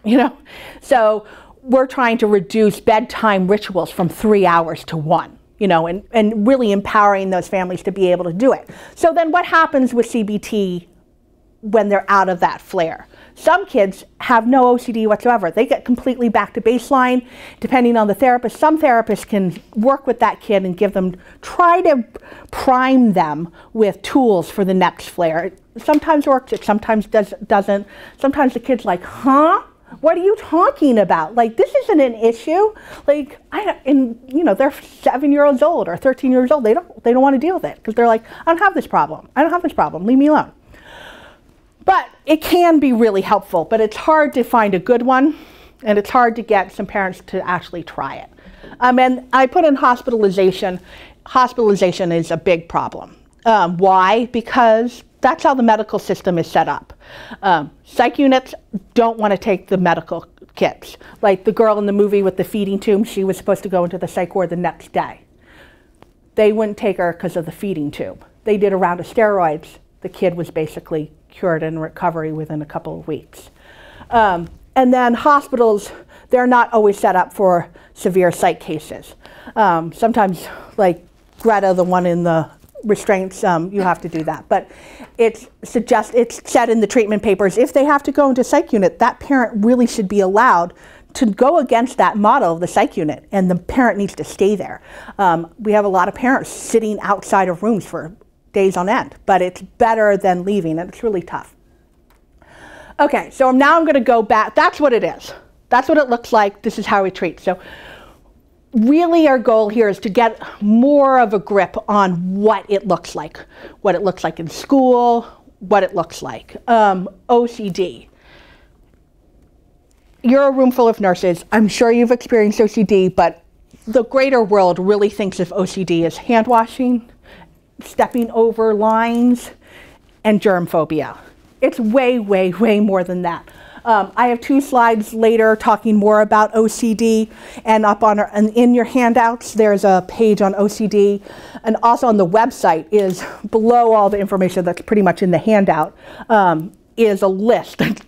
So we're trying to reduce bedtime rituals from 3 hours to 1. And really empowering those families to be able to do it. So then what happens with CBT when they're out of that flare? Some kids have no OCD whatsoever. They get completely back to baseline, depending on the therapist. Some therapists can work with that kid and try to prime them with tools for the next flare. It sometimes works, it sometimes doesn't. Sometimes the kid's like, huh? What are you talking about? Like, this isn't an issue. Like, they're 7 years old or 13 years old. They don't want to deal with it because they're like, I don't have this problem. I don't have this problem. Leave me alone. But it can be really helpful, but it's hard to find a good one, and it's hard to get some parents to actually try it. And I put in hospitalization. Hospitalization is a big problem. Why? Because that's how the medical system is set up. Psych units don't want to take the medical kids. Like the girl in the movie with the feeding tube, she was supposed to go into the psych ward the next day. They wouldn't take her because of the feeding tube. They did a round of steroids. The kid was basically cured and in recovery within a couple of weeks. And then hospitals, they're not always set up for severe psych cases. Sometimes, like Greta, the one in the restraints, you have to do that. But it's said in the treatment papers, if they have to go into psych unit, that parent really should be allowed to go against that model of the psych unit, and the parent needs to stay there. We have a lot of parents sitting outside of rooms for days on end, but it's better than leaving, and it's really tough. Okay, so now I'm going to go back. That's what it is. That's what it looks like. This is how we treat. So really our goal here is to get more of a grip on what it looks like in school, what it looks like. OCD. You're a room full of nurses. I'm sure you've experienced OCD, but the greater world really thinks of OCD as hand washing, stepping over lines, and germ phobia. It's way, way, way more than that. I have 2 slides later talking more about OCD, and and in your handouts there's a page on OCD, and also on the website is below all the information that's pretty much in the handout is a list that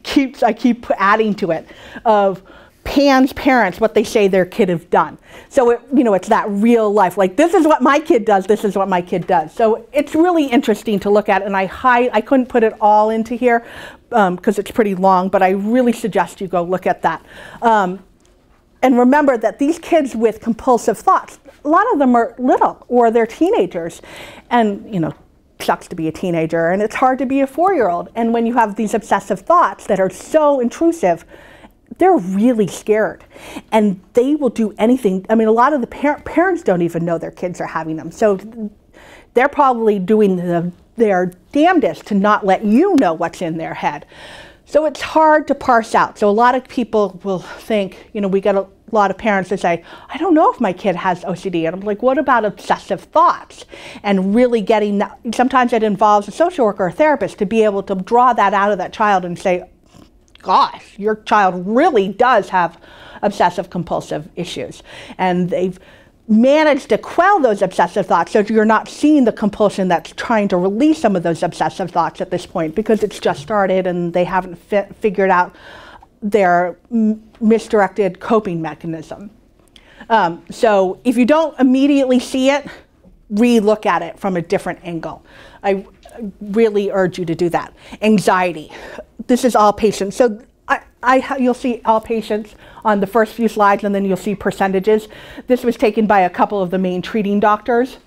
I keep adding to it of PANS parents, what they say their kid have done. So it's that real life, like this is what my kid does, this is what my kid does. So it's really interesting to look at, and I couldn't put it all into here because it's pretty long, but I really suggest you go look at that. And remember that these kids with compulsive thoughts, a lot of them are little or they're teenagers, and sucks to be a teenager, and it's hard to be a 4-year-old. And when you have these obsessive thoughts that are so intrusive, they're really scared, and they will do anything. I mean, a lot of the parents don't even know their kids are having them, so they're probably doing their damnedest to not let you know what's in their head. So it's hard to parse out. So a lot of people will think, we get a lot of parents that say, I don't know if my kid has OCD. And I'm like, what about obsessive thoughts? And really getting that, sometimes it involves a social worker or a therapist to be able to draw that out of that child and say, gosh, your child really does have obsessive compulsive issues. And they've managed to quell those obsessive thoughts so you're not seeing the compulsion that's trying to release some of those obsessive thoughts at this point because it's just started and they haven't figured out their misdirected coping mechanism. So if you don't immediately see it, re-look at it from a different angle. I really urge you to do that. Anxiety. this is all patients. So you'll see all patients on the first few slides, and then you'll see percentages. This was taken by a couple of the main treating doctors.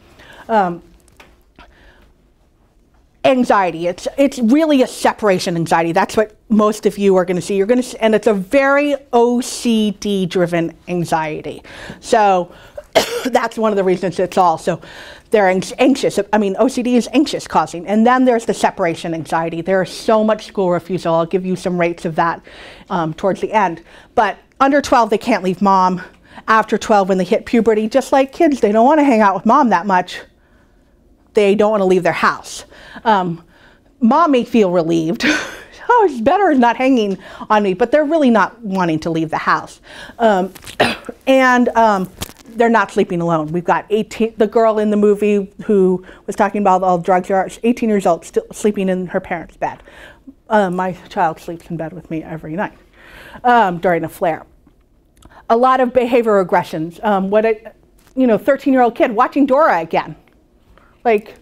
Anxiety, it's really a separation anxiety. That's what most of you are going to see. And it's a very OCD-driven anxiety. So that's one of the reasons it's all. So they're anxious. I mean, OCD is anxious causing. And then there's the separation anxiety. There's so much school refusal. I'll give you some rates of that towards the end. But under 12, they can't leave mom. After 12, when they hit puberty, just like kids, they don't want to hang out with mom that much. They don't want to leave their house. Mom may feel relieved. Oh, it's better not hanging on me, but they're really not wanting to leave the house. They're not sleeping alone. We've got the girl in the movie who was talking about all the drugs. She's 18 years old, still sleeping in her parents' bed. My child sleeps in bed with me every night during a flare. A lot of behavior aggressions. 13-year-old kid watching Dora again. Like,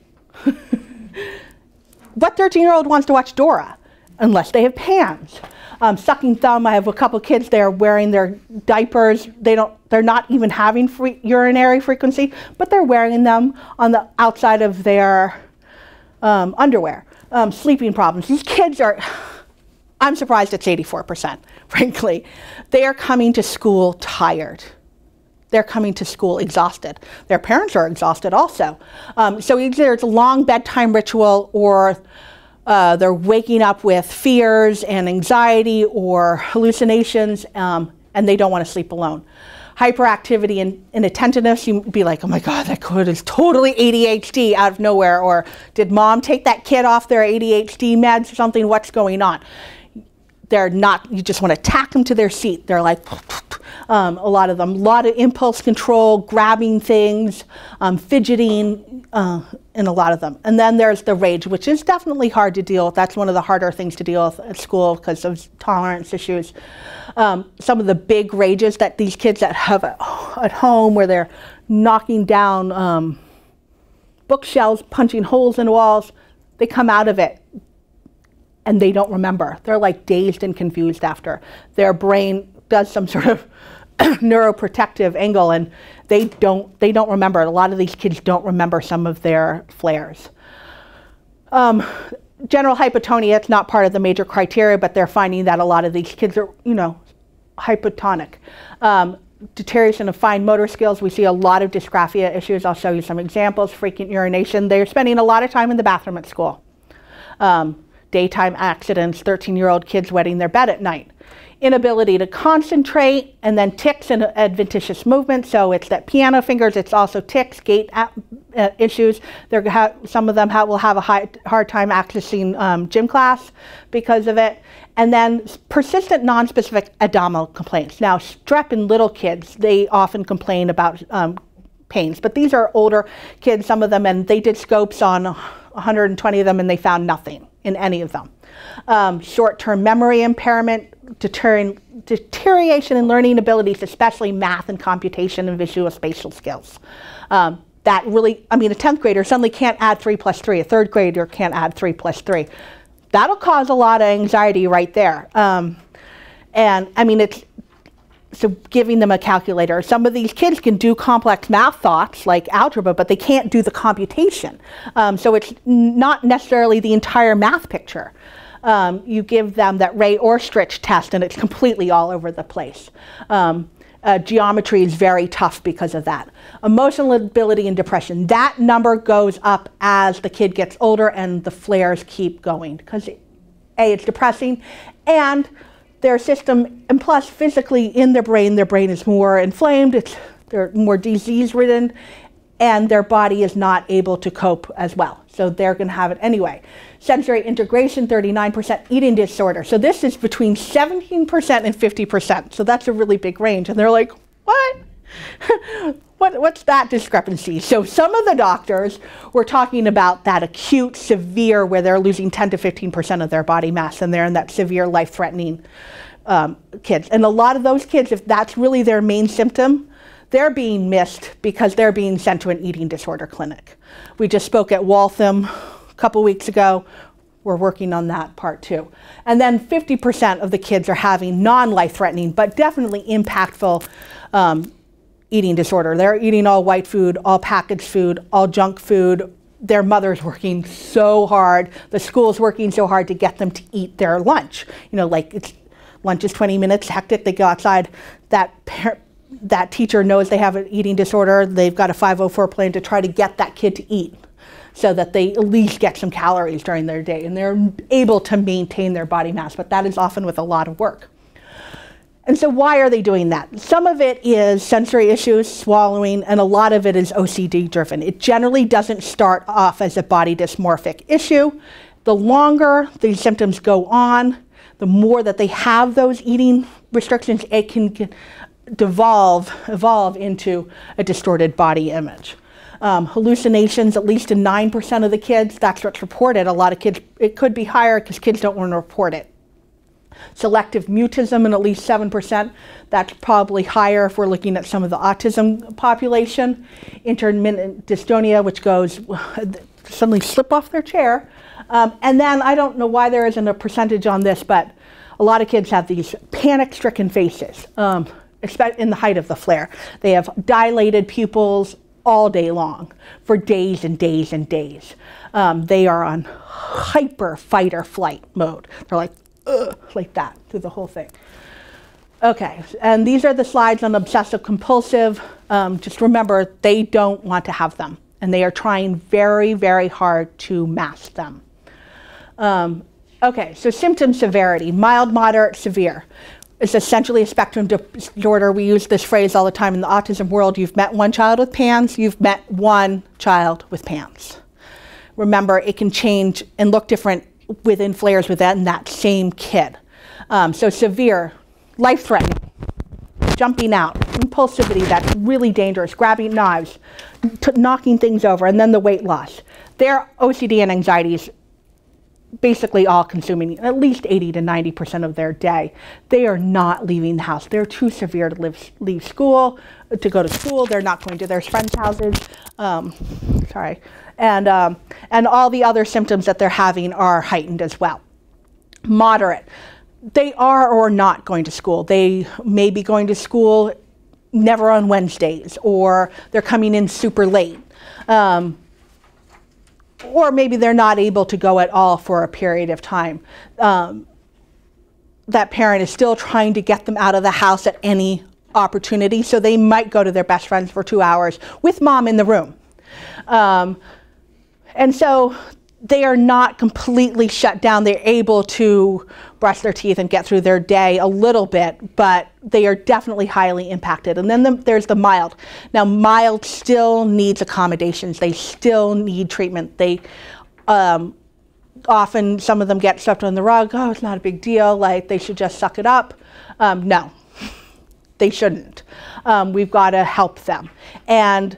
what 13-year-old wants to watch Dora? Unless they have pans. Sucking thumb, I have a couple kids there wearing their diapers. They're not even having urinary frequency, but they're wearing them on the outside of their underwear. Sleeping problems. These kids I'm surprised it's 84%, frankly. They are coming to school tired. They're coming to school exhausted. Their parents are exhausted also. So either it's a long bedtime ritual, or they're waking up with fears and anxiety or hallucinations, and they don't want to sleep alone. Hyperactivity and inattentiveness, you'd be like, oh my God, that kid is totally ADHD out of nowhere, or did mom take that kid off their ADHD meds or something? What's going on? They're not, you just want to tack them to their seat. They're like, a lot of impulse control, grabbing things, fidgeting, in a lot of them. And then there's the rage, which is definitely hard to deal with. That's one of the harder things to deal with at school because of tolerance issues. Some of the big rages that these kids that have at home, where they're knocking down bookshelves, punching holes in walls, they come out of it and they don't remember. They're like dazed and confused after. Their brain does some sort of neuroprotective angle, and they don't remember. A lot of these kids don't remember some of their flares. General hypotonia, it's not part of the major criteria, but they're finding that a lot of these kids are, hypotonic. Deterioration of fine motor skills. We see a lot of dysgraphia issues. I'll show you some examples. Frequent urination. They're spending a lot of time in the bathroom at school. Daytime accidents, 13-year-old kids wetting their bed at night. Inability to concentrate, and then tics and adventitious movements. So it's that piano fingers, it's also tics, gait issues. Some of them will have a hard time accessing gym class because of it. And then persistent nonspecific abdominal complaints. Now, strep in little kids, they often complain about pains, but these are older kids, some of them, and they did scopes on 120 of them and they found nothing in any of them. Short-term memory impairment, deterioration in learning abilities, especially math and computation and visual spatial skills. That really, a 10th grader suddenly can't add 3 plus 3. A 3rd grader can't add 3 plus 3. That'll cause a lot of anxiety right there. So giving them a calculator. Some of these kids can do complex math thoughts like algebra, but they can't do the computation. So it's not necessarily the entire math picture. You give them that Ray Ostrich test and it's completely all over the place. Geometry is very tough because of that. Emotional ability and depression. That number goes up as the kid gets older and the flares keep going because it's depressing, and their system, and plus physically in their brain is more inflamed, they're more disease-ridden, and their body is not able to cope as well. So they're going to have it anyway. Sensory integration, 39%. Eating disorder. So this is between 17% and 50%. So that's a really big range. And they're like, what? What's that discrepancy? So some of the doctors were talking about that acute, severe, where they're losing 10 to 15% of their body mass, and they're in that severe, life-threatening kids. And a lot of those kids, if that's really their main symptom, they're being missed because they're being sent to an eating disorder clinic. We just spoke at Waltham a couple weeks ago. we're working on that part too. And then 50% of the kids are having non-life-threatening, but definitely impactful eating disorder. They're eating all white food, all packaged food, all junk food. Their mother's working so hard. The school's working so hard to get them to eat their lunch. You know, like lunch is 20 minutes, hectic, they go outside. That teacher knows they have an eating disorder. They've got a 504 plan to try to get that kid to eat so that they at least get some calories during their day and they're able to maintain their body mass, but that is often with a lot of work. And so why are they doing that? Some of it is sensory issues, swallowing, and a lot of it is OCD driven. It generally doesn't start off as a body dysmorphic issue. The longer these symptoms go on, the more that they have those eating restrictions, it can evolve into a distorted body image. Hallucinations, at least in 9% of the kids, that's what's reported. A lot of kids, it could be higher because kids don't want to report it. Selective mutism in at least 7%, that's probably higher if we're looking at some of the autism population. Intermittent dystonia, which goes, suddenly slip off their chair. And then I don't know why there isn't a percentage on this, but a lot of kids have these panic-stricken faces, especially in the height of the flare. They have dilated pupils all day long for days and days and days. They are on hyper fight or flight mode. They're like that through the whole thing. Okay, and these are the slides on obsessive compulsive. Just remember, they don't want to have them, and they are trying very, very hard to mask them. Okay, so symptom severity, mild, moderate, severe. It's essentially a spectrum disorder. We use this phrase all the time in the autism world. You've met one child with PANS, you've met one child with PANS. Remember, it can change and look different within flares within that same kid. So severe, life-threatening, jumping out, impulsivity that's really dangerous, grabbing knives, knocking things over, and then the weight loss. Their OCD and anxiety is basically all consuming at least 80 to 90% of their day. They are not leaving the house. They're too severe to leave school, to go to school. They're not going to their friends' houses. And all the other symptoms that they're having are heightened as well. Moderate. They are or not going to school. They may be going to school never on Wednesdays, or they're coming in super late. Or maybe they're not able to go at all for a period of time. That parent is still trying to get them out of the house at any opportunity, so they might go to their best friends for 2 hours with mom in the room. And so they are not completely shut down. They're able to brush their teeth and get through their day a little bit, but they are definitely highly impacted. And then there's the mild. Now, mild still needs accommodations. They still need treatment. They often, some of them get swept on the rug. Oh, it's not a big deal. Like, they should just suck it up. No, they shouldn't. We've got to help them. And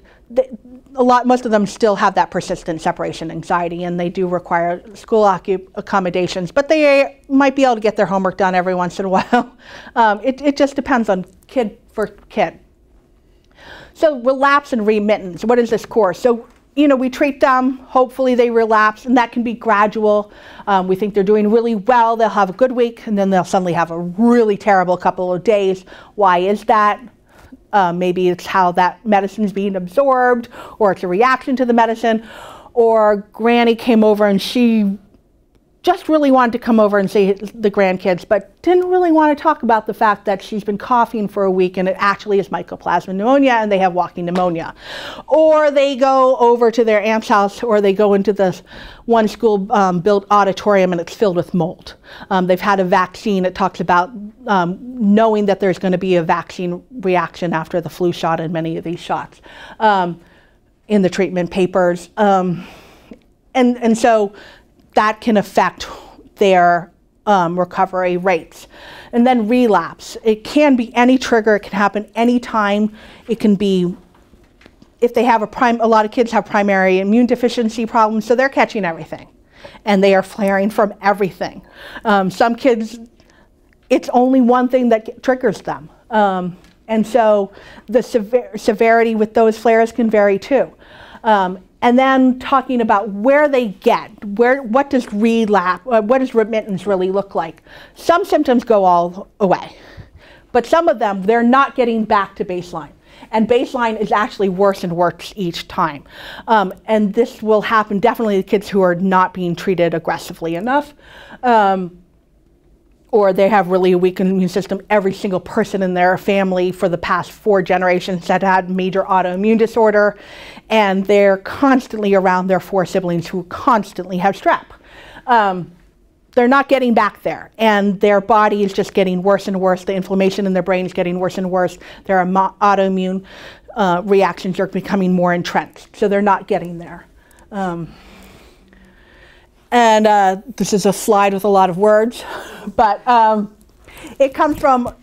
most of them still have that persistent separation anxiety, and they do require school accommodations, but they might be able to get their homework done every once in a while. It just depends on kid for kid. So relapse and remittance, what is this course? So, you know, we treat them, hopefully they relapse, and that can be gradual. We think they're doing really well, they'll have a good week, and then they'll suddenly have a really terrible couple of days. Why is that? Maybe it's how that medicine is being absorbed, or it's a reaction to the medicine, or Granny came over and she just really wanted to come over and see the grandkids, but didn't really want to talk about the fact that she's been coughing for a week and it actually is mycoplasma pneumonia and they have walking pneumonia. Or they go over to their aunt's house, or they go into this one school built auditorium and it's filled with mold. They've had a vaccine. It talks about knowing that there's going to be a vaccine reaction after the flu shot in many of these shots in the treatment papers. And so that can affect their recovery rates. And then relapse. It can be any trigger. It can happen anytime. It can be if they have a lot of kids have primary immune deficiency problems, so they're catching everything. And they are flaring from everything. Some kids, it's only one thing that triggers them. And so the severity with those flares can vary too. And then talking about where they get, what does remittance really look like? Some symptoms go all away, but some of them, they're not getting back to baseline. And baseline is actually worse and worse each time. And this will happen definitely to kids who are not being treated aggressively enough, or they have really a weak immune system. Every single person in their family for the past 4 generations had major autoimmune disorder, and they're constantly around their 4 siblings who constantly have strep. They're not getting back there, and their body is just getting worse and worse. The inflammation in their brain is getting worse and worse. Their autoimmune reactions are becoming more entrenched, so they're not getting there. And this is a slide with a lot of words, but it comes from,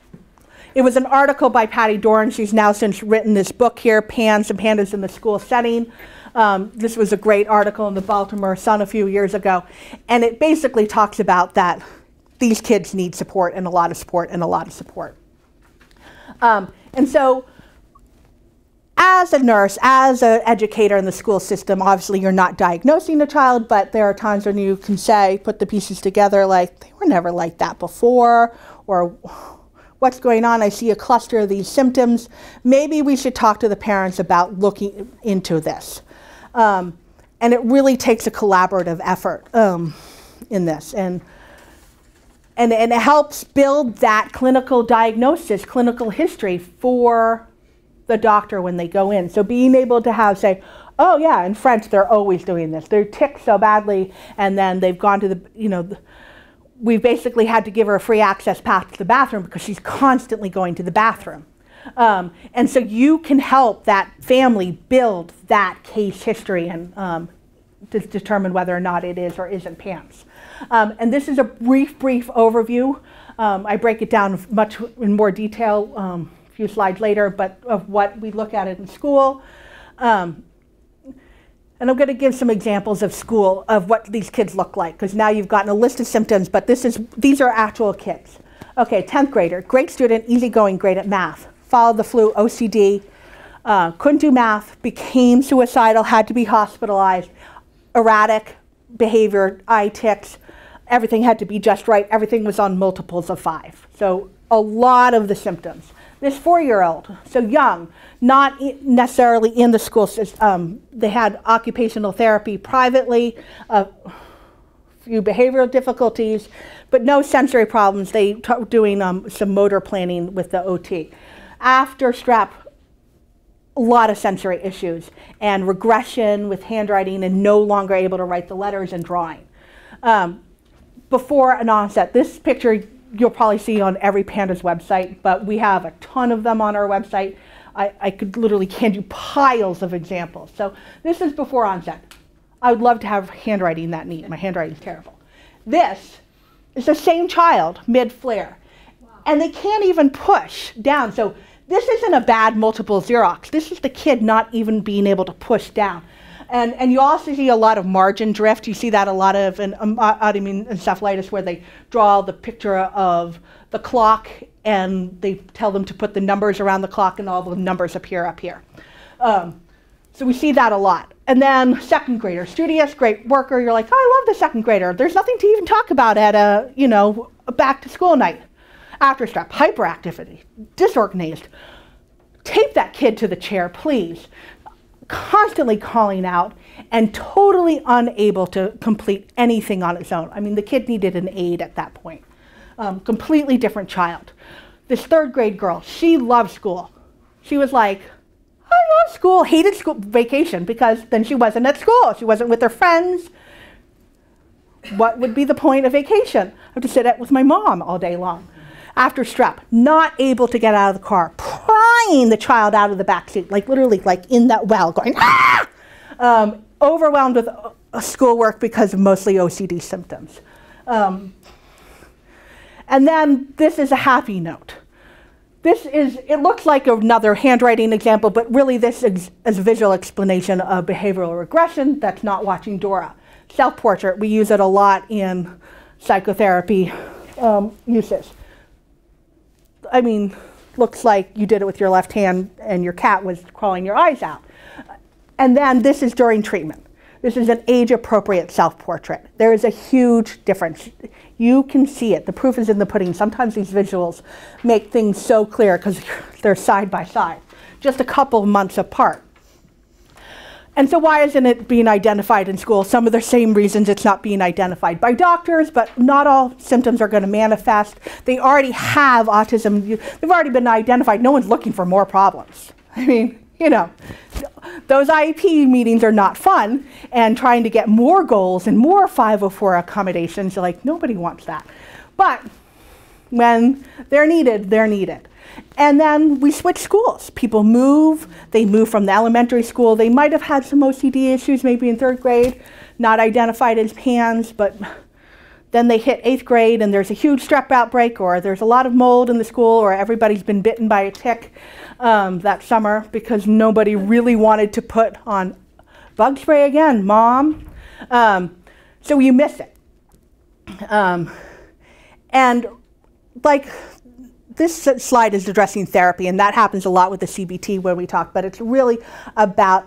it was an article by Patty Doran. She's now since written this book here, Pans and Pandas in the School Setting. This was a great article in the Baltimore Sun a few years ago. And it basically talks about that these kids need support and a lot of support and a lot of support. And so as a nurse, as an educator in the school system, obviously you're not diagnosing the child, but there are times when you can say, put the pieces together like, they were never like that before, or what's going on? I see a cluster of these symptoms. Maybe we should talk to the parents about looking into this. And it really takes a collaborative effort in this. And it helps build that clinical diagnosis, clinical history for the doctor when they go in. So being able to have, say, oh yeah, in French, they're always doing this. They're ticked so badly, and then they've gone to the, we've basically had to give her a free access pass to the bathroom because she's constantly going to the bathroom. And so you can help that family build that case history and to determine whether or not it is or isn't PANS. And this is a brief overview. I break it down much in more detail a few slides later, but of what we look at it in school. And I'm going to give some examples of school, of what these kids look like, because now you've gotten a list of symptoms, but these are actual kids. Okay, 10th grader, great student, easygoing, great at math. Followed the flu, OCD, couldn't do math, became suicidal, had to be hospitalized, erratic behavior, eye tics, everything had to be just right, everything was on multiples of 5. So a lot of the symptoms. This 4-year-old, so young, not necessarily in the school system. They had occupational therapy privately, a few behavioral difficulties, but no sensory problems. They doing some motor planning with the OT. After strep, a lot of sensory issues and regression with handwriting and no longer able to write the letters and drawing. Before an onset, this picture you'll probably see on every Pandas website, but we have a ton of them on our website. I could literally hand you piles of examples. So this is before onset. I would love to have handwriting that neat. My handwriting is terrible. This is the same child mid-flare. Wow. And they can't even push down. So this isn't a bad multiple Xerox. This is the kid not even being able to push down. And you also see a lot of margin drift. You see that a lot of in autoimmune encephalitis, where they draw the picture of the clock and they tell them to put the numbers around the clock and all the numbers appear up here. So we see that a lot. And then 2nd grader, studious, great worker. You're like, oh, I love the 2nd grader. There's nothing to even talk about at a back to school night. After strep, hyperactivity, disorganized. Tape that kid to the chair, please. Constantly calling out and totally unable to complete anything on its own. I mean, the kid needed an aid at that point. Completely different child. This 3rd grade girl, she loved school. She was like, I love school, hated school vacation because then she wasn't at school. She wasn't with her friends. What would be the point of vacation? I have to sit with my mom all day long. After strep, not able to get out of the car, prying the child out of the back seat, like literally like in that well, going, ah! Overwhelmed with schoolwork because of mostly OCD symptoms. And then this is a happy note. It looks like another handwriting example, but really this is a visual explanation of behavioral regression that's not watching Dora. Self-portrait, we use it a lot in psychotherapy uses. I mean, looks like you did it with your left hand and your cat was crawling your eyes out. And then this is during treatment. This is an age-appropriate self-portrait. There is a huge difference. You can see it. The proof is in the pudding. Sometimes these visuals make things so clear because they're side by side, just a couple of months apart. And so why isn't it being identified in school? Some of the same reasons it's not being identified by doctors, but not all symptoms are going to manifest. They already have autism. They've already been identified. No one's looking for more problems. I mean, you know, those IEP meetings are not fun, and trying to get more goals and more 504 accommodations, like nobody wants that. But when they're needed, they're needed. And then we switch schools. People move. They move from the elementary school. They might have had some OCD issues maybe in 3rd grade, not identified as PANS, but then they hit 8th grade and there's a huge strep outbreak, or there's a lot of mold in the school, or everybody's been bitten by a tick that summer because nobody really wanted to put on bug spray again, Mom. So you miss it. And like, this slide is addressing therapy, and that happens a lot with the CBT when we talk, but it's really about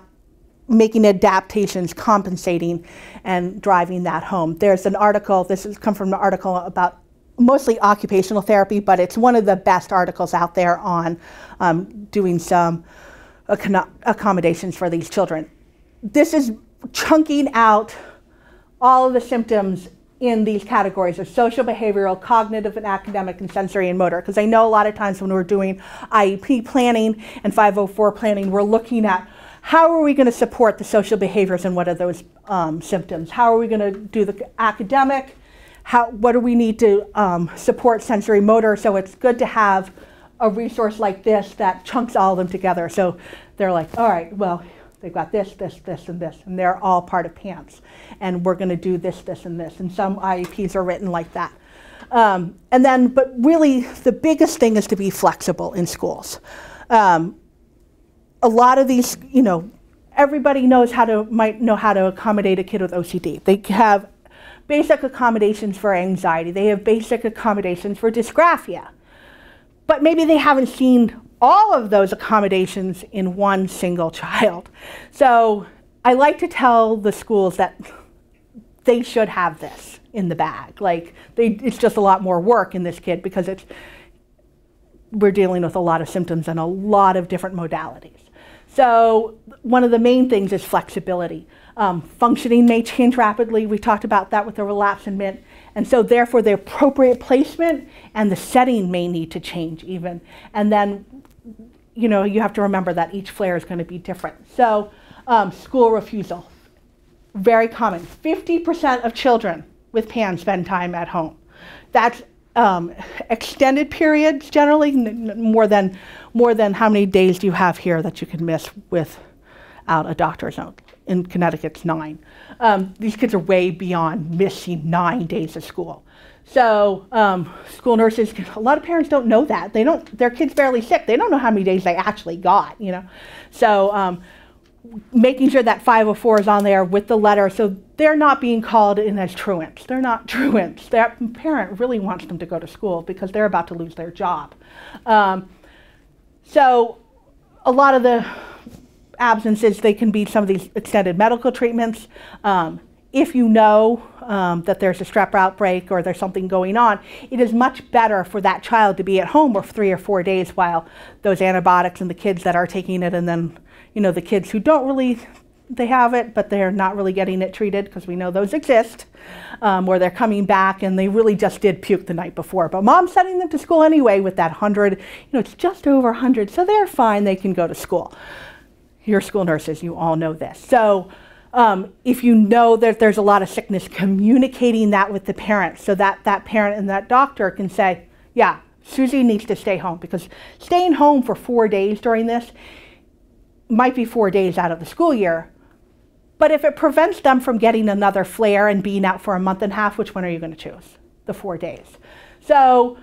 making adaptations, compensating, and driving that home. There's an article, this has come from an article about mostly occupational therapy, but it's one of the best articles out there on doing some accommodations for these children. This is chunking out all of the symptoms in these categories of social, behavioral, cognitive, and academic, and sensory and motor. Because I know a lot of times when we're doing IEP planning and 504 planning, we're looking at how are we going to support the social behaviors and what are those symptoms? How are we going to do the academic? What do we need to support sensory motor? So it's good to have a resource like this that chunks all of them together. So they're like, all right, well, they've got this, this, this, and this, and they're all part of PANS. And we're going to do this, this, and this. And some IEPs are written like that. But really, the biggest thing is to be flexible in schools. A lot of these, you know, everybody might know how to accommodate a kid with OCD. They have basic accommodations for anxiety. They have basic accommodations for dysgraphia. But maybe they haven't seen all of those accommodations in one single child. So I like to tell the schools that they should have this in the bag. Like, it's just a lot more work in this kid because we're dealing with a lot of symptoms and a lot of different modalities. So one of the main things is flexibility. Functioning may change rapidly. We talked about that with the relapse and MINT. And so therefore the appropriate placement and the setting may need to change even. And then, you know, you have to remember that each flare is going to be different. So school refusal, very common. 50% of children with PANS spend time at home. That's extended periods generally, more than how many days do you have here that you can miss without a doctor's note. In Connecticut, it's 9. These kids are way beyond missing 9 days of school. So school nurses, a lot of parents don't know that. Their kid's barely sick. They don't know how many days they actually got, you know. So making sure that 504 is on there with the letter, so they're not being called in as truants. They're not truants. Their parent really wants them to go to school because they're about to lose their job. So a lot of the absences, they can be some of these extended medical treatments. If you know that there's a strep outbreak or there's something going on, it is much better for that child to be at home for 3 or 4 days while those antibiotics and the kids that are taking it, and then, you know, the kids who don't really, they have it, but they're not really getting it treated, because we know those exist, or they're coming back and they really just did puke the night before. But mom's sending them to school anyway with that 100, you know, it's just over 100, so they're fine, they can go to school. You're school nurses, you all know this. So if you know that there's a lot of sickness, communicating that with the parent so that that parent and that doctor can say, yeah, Susie needs to stay home, because staying home for 4 days during this might be 4 days out of the school year, but if it prevents them from getting another flare and being out for a month and a half, which one are you going to choose? The 4 days. So,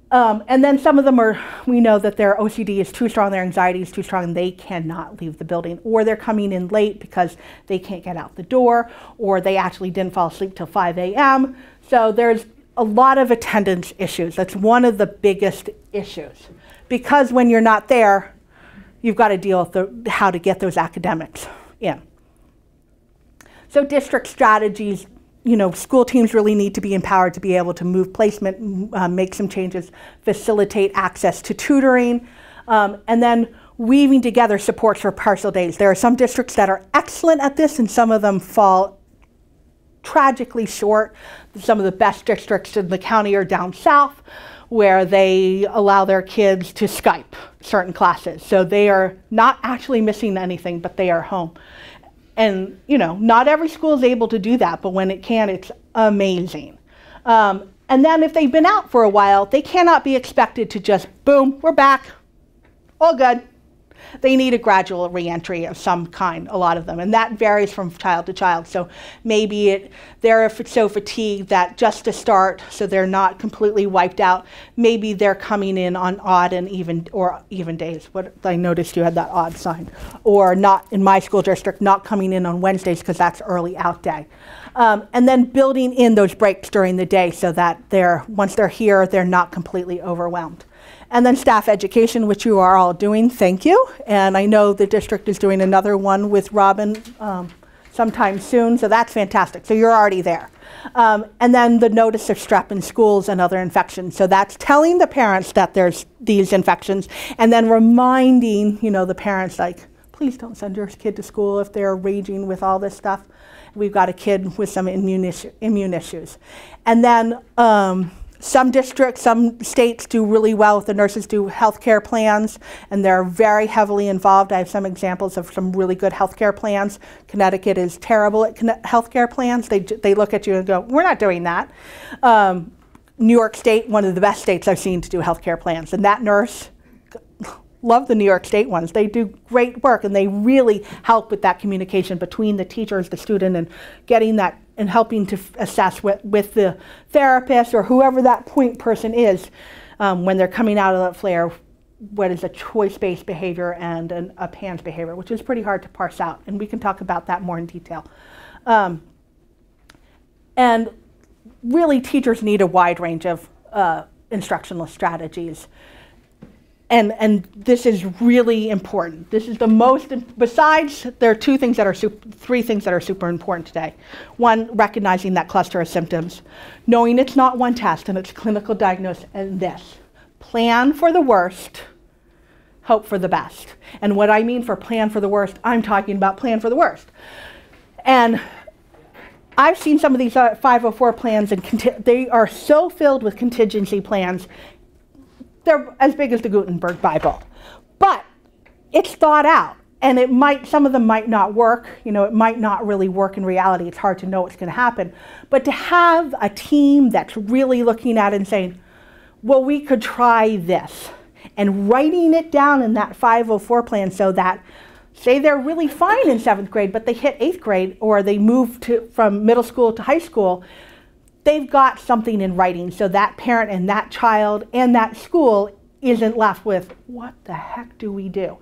and then some of them we know that their OCD is too strong, their anxiety is too strong, they cannot leave the building, or they're coming in late because they can't get out the door, or they actually didn't fall asleep till 5 a.m. So there's a lot of attendance issues. That's one of the biggest issues, because when you're not there, you've got to deal with how to get those academics in. So district strategies, school teams really need to be empowered to be able to move placement, make some changes, facilitate access to tutoring, and then weaving together supports for partial days. There are some districts that are excellent at this, and some of them fall tragically short. Some of the best districts in the county are down south, where they allow their kids to Skype certain classes. So they are not actually missing anything, but they are home. And, not every school is able to do that, but when it can, it's amazing. And then if they've been out for a while, they cannot be expected to just, boom, we're back, all good. They need a gradual reentry of some kind, a lot of them, and that varies from child to child. So maybe they're so fatigued that just to start, so they're not completely wiped out, maybe they're coming in on odd and even days. What I noticed you had that odd sign. Or not, in my school district, not coming in on Wednesdays because that's early out day. And then building in those breaks during the day so that once they're here, they're not completely overwhelmed. And then staff education, which you are all doing, thank you. And I know the district is doing another one with Robin sometime soon, so that's fantastic. So you're already there. And then the notice of strep in schools and other infections. So that's telling the parents that there's these infections, and then reminding, the parents, like, please don't send your kid to school if they're raging with all this stuff. We've got a kid with some immune issues. And then some districts, some states do really well with the nurses do healthcare plans, and they're very heavily involved. I have some examples of some really good healthcare plans. Connecticut is terrible at healthcare plans. They look at you and go, we're not doing that. New York State, one of the best states I've seen to do healthcare plans, and that nurse, love the New York State ones. They do great work, and they really help with that communication between the teachers, the student, and getting that and helping to assess with the therapist or whoever that point person is when they're coming out of that flare, what is a choice-based behavior and a PANS behavior, which is pretty hard to parse out, and we can talk about that more in detail. And really, teachers need a wide range of instructional strategies. And this is really important. This is the most, besides, there are three things that are super important today. One, recognizing that cluster of symptoms, knowing it's not one test and it's clinical diagnosis, and this. Plan for the worst, hope for the best. And what I mean for plan for the worst, I'm talking about plan for the worst. And I've seen some of these 504 plans, and they are so filled with contingency plans. They're as big as the Gutenberg Bible, but it's thought out, and some of them might not work. It might not really work in reality. It's hard to know what's going to happen. But to have a team that's really looking at it and saying, well, we could try this, and writing it down in that 504 plan so that, say they're really fine in 7th grade, but they hit 8th grade, or they move from middle school to high school, they've got something in writing, so that parent and that child and that school isn't left with, what the heck do we do?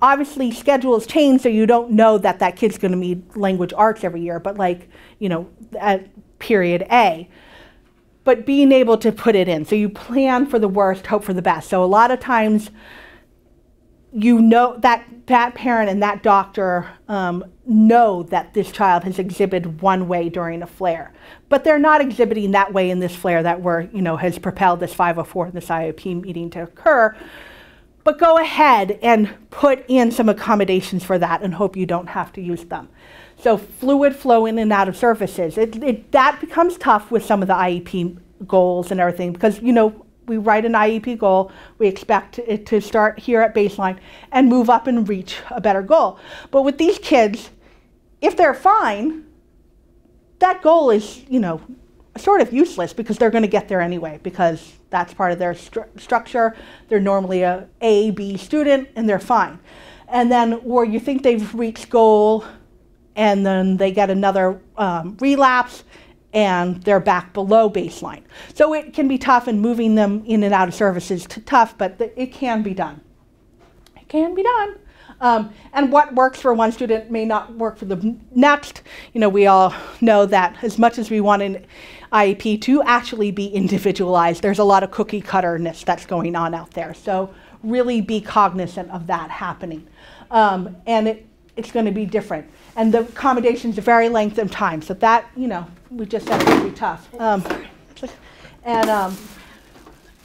Obviously schedules change, so you don't know that kid's going to need language arts every year, but at period A. But being able to put it in, so you plan for the worst, hope for the best. So a lot of times, that parent and that doctor know that this child has exhibited one way during a flare, but they're not exhibiting that way in this flare that has propelled this 504 and this IOP meeting to occur. But go ahead and put in some accommodations for that and hope you don't have to use them. So fluid flow in and out of services, that becomes tough with some of the IEP goals and everything, because we write an IEP goal, we expect it to start here at baseline and move up and reach a better goal. But with these kids, if they're fine, that goal is, sort of useless, because they're going to get there anyway, because that's part of their structure. They're normally a A, B student, and they're fine. And then where you think they've reached goal, and then they get another relapse, and they're back below baseline. So it can be tough, and moving them in and out of services tough, but it can be done. It can be done. And what works for one student may not work for the next. We all know that as much as we want an IEP to actually be individualized, there's a lot of cookie cutterness that's going on out there. So really be cognizant of that happening. And it's going to be different. And the accommodations vary length and time. So that, you know, we just have to be tough.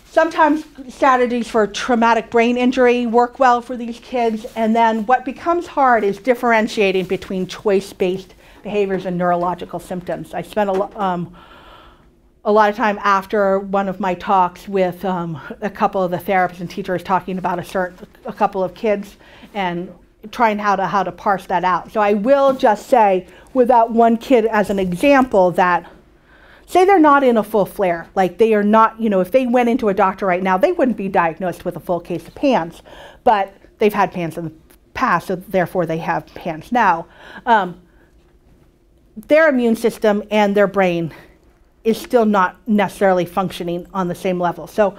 Sometimes strategies for traumatic brain injury work well for these kids. And then what becomes hard is differentiating between choice-based behaviors and neurological symptoms. I spent a lot of time after one of my talks with a couple of the therapists and teachers talking about a couple of kids and trying how to parse that out. So I will just say, without one kid as an example, that say they're not in a full flare, like they are not, you know, if they went into a doctor right now, they wouldn't be diagnosed with a full case of PANS, but they've had PANS in the past, so therefore they have PANS now. Their immune system and their brain is still not necessarily functioning on the same level. So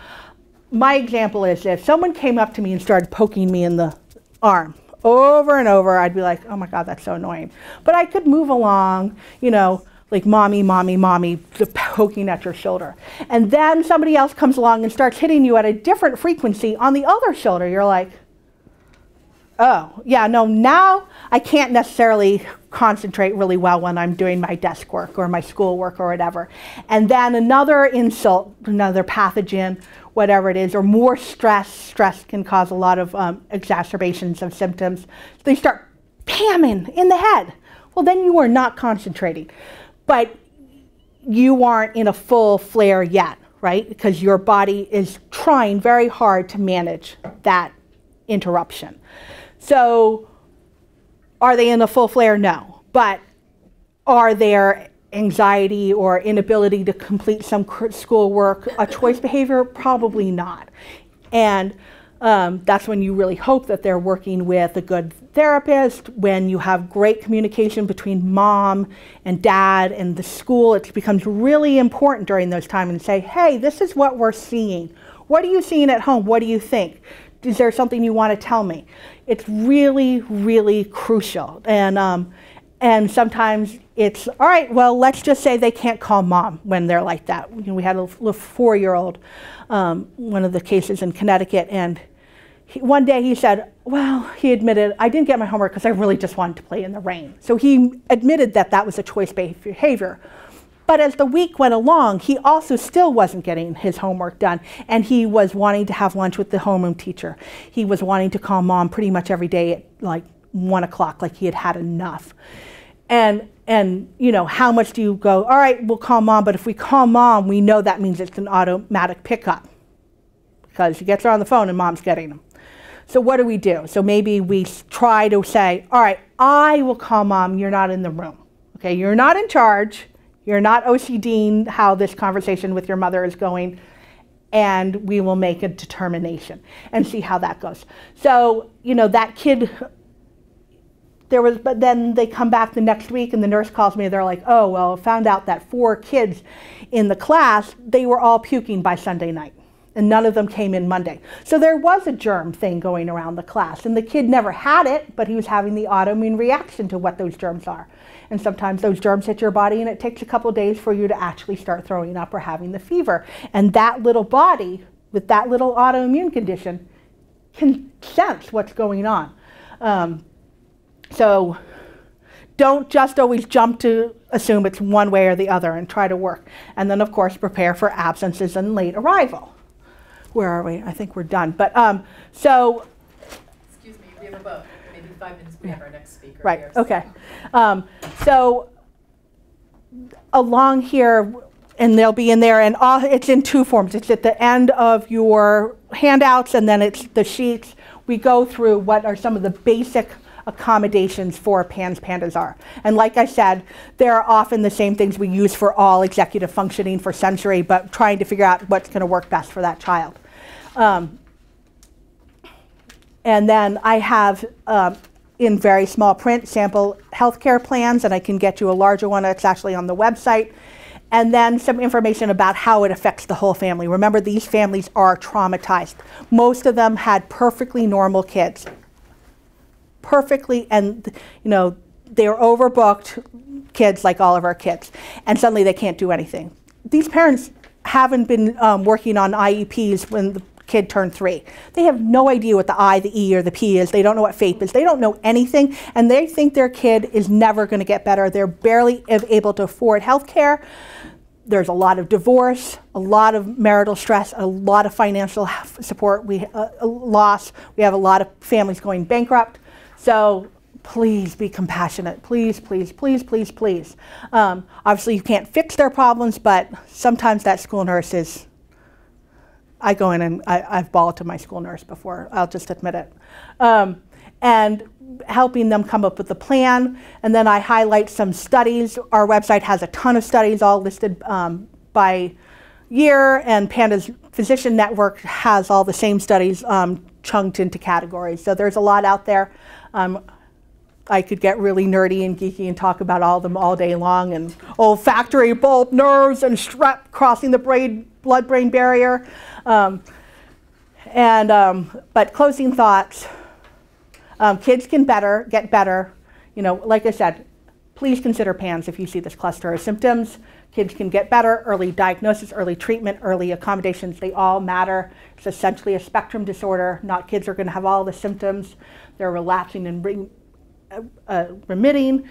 my example is, if someone came up to me and started poking me in the arm over and over, I'd be like, oh my God, that's so annoying. But I could move along, you know, like mommy, mommy, mommy, poking at your shoulder. And then somebody else comes along and starts hitting you at a different frequency on the other shoulder. You're like, oh, yeah, no, now I can't necessarily concentrate really well when I'm doing my desk work or my school work or whatever. And then another insult, another pathogen, whatever it is, or more stress. Stress can cause a lot of exacerbations of symptoms. They start pamming in the head. Well, then you are not concentrating. But you aren't in a full flare yet, right? Because your body is trying very hard to manage that interruption. So are they in a full flare? No. But are there anxiety or inability to complete some schoolwork a choice behavior? Probably not. And that's when you really hope that they're working with a good therapist, when you have great communication between mom and dad and the school. It becomes really important during those times and say, hey, this is what we're seeing. What are you seeing at home? What do you think? Is there something you want to tell me? It's really, really crucial. And sometimes it's, all right, well, let's just say they can't call mom when they're like that. You know, we had a little 4-year-old, one of the cases in Connecticut, and one day he said, well, he admitted, I didn't get my homework because I really just wanted to play in the rain. So he admitted that that was a choice-based behavior. But as the week went along, he also still wasn't getting his homework done, and he was wanting to have lunch with the homeroom teacher. He was wanting to call mom pretty much every day at like 1 o'clock, like he had had enough. And you know, how much do you go, all right, we'll call mom, but if we call mom, we know that means it's an automatic pickup because he gets her on the phone and mom's getting him. So what do we do? So maybe we try to say, all right, I will call mom, you're not in the room. Okay, you're not in charge, you're not OCDing how this conversation with your mother is going, and we will make a determination and see how that goes. So, you know, that kid, but then they come back the next week and the nurse calls me and they're like, oh, well, found out that 4 kids in the class, they were all puking by Sunday night. And none of them came in Monday. So there was a germ thing going around the class. And the kid never had it, but he was having the autoimmune reaction to what those germs are. And sometimes those germs hit your body and it takes a couple days for you to actually start throwing up or having the fever. And that little body with that little autoimmune condition can sense what's going on. So don't just always jump to assume it's one way or the other and try to work. And then, of course, prepare for absences and late arrival. Where are we? I think we're done. But so. Excuse me, we have about maybe 5 minutes. We have our next speaker. Right. Here, Okay. So along here, and they'll be in there, and it's in 2 forms. It's at the end of your handouts, and then it's the sheets. We go through what are some of the basic accommodations for Pandas are. And like I said, they're often the same things we use for all executive functioning for sensory, but trying to figure out what's going to work best for that child. And then I have, in very small print, sample healthcare plans, and I can get you a larger one that's actually on the website. And then some information about how it affects the whole family. Remember, these families are traumatized. Most of them had perfectly normal kids. Perfectly, and you know, they're overbooked kids like all of our kids, and suddenly they can't do anything. These parents haven't been working on IEPs when the kid turn 3. They have no idea what the I, the E, or the P is. They don't know what FAPE is. They don't know anything, and they think their kid is never going to get better. They're barely able to afford health care. There's a lot of divorce, a lot of marital stress, a lot of financial support, loss. We have a lot of families going bankrupt. So please be compassionate. Please, please, please, please, please. Obviously, you can't fix their problems, but sometimes that school nurse is, I go in and I've bawled to my school nurse before. I'll just admit it. And helping them come up with a plan. And then I highlight some studies. Our website has a ton of studies all listed by year, and Pandas Physician Network has all the same studies chunked into categories. So there's a lot out there. I could get really nerdy and geeky and talk about all of them all day long, and olfactory bulb nerves and strep crossing the blood-brain barrier. But closing thoughts. Kids can get better. You know, like I said, please consider PANS if you see this cluster of symptoms. Kids can get better. Early diagnosis, early treatment, early accommodations, they all matter. It's essentially a spectrum disorder. Not kids are going to have all the symptoms. They're relapsing and remitting.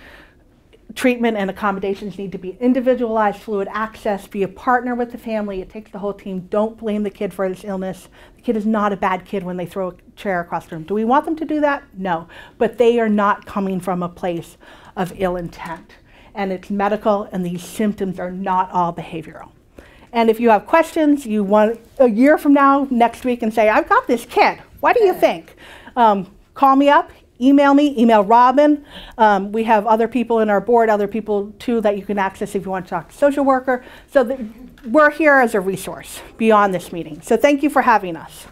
Treatment and accommodations need to be individualized, fluid access, be a partner with the family. It takes the whole team. Don't blame the kid for this illness. The kid is not a bad kid when they throw a chair across the room. Do we want them to do that? No. But they are not coming from a place of ill intent. And it's medical, and these symptoms are not all behavioral. And if you have questions, you want a year from now, next week, and say, I've got this kid. What do you think? Call me up. Email Robin. We have other people in our board, other people too that you can access if you want to talk to a social worker. So we're here as a resource beyond this meeting. So thank you for having us.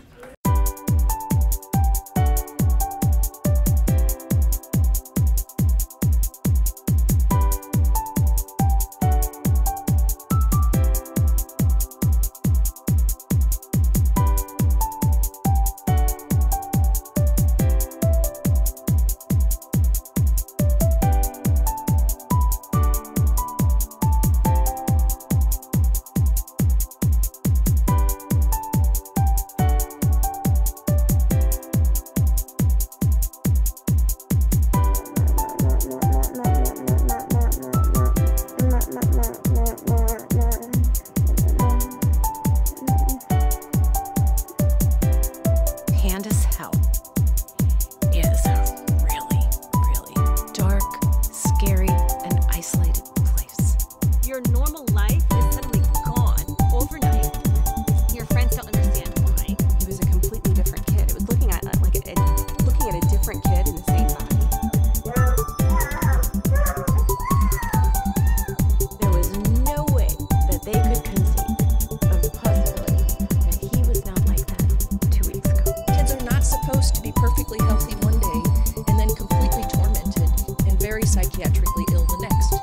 Psychiatrically ill the next.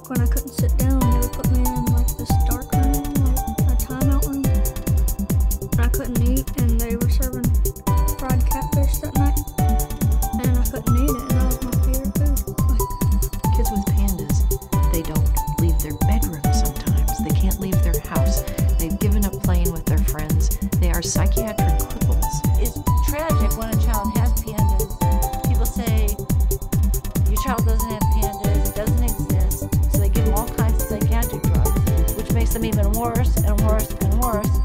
When I couldn't sit down, they would put me in like this dark room, like a timeout room. And I couldn't eat, and they were serving fried catfish that night. And I couldn't eat it, and that was my favorite food. Kids with pandas, they don't leave their bedroom sometimes. They can't leave their house. They've given up playing with their friends. They are psychiatric cripples. It's tragic when a child has pandas. People say, your child doesn't have pandas, it doesn't exist. So they give them all kinds of psychiatric drugs, which makes them even worse and worse and worse.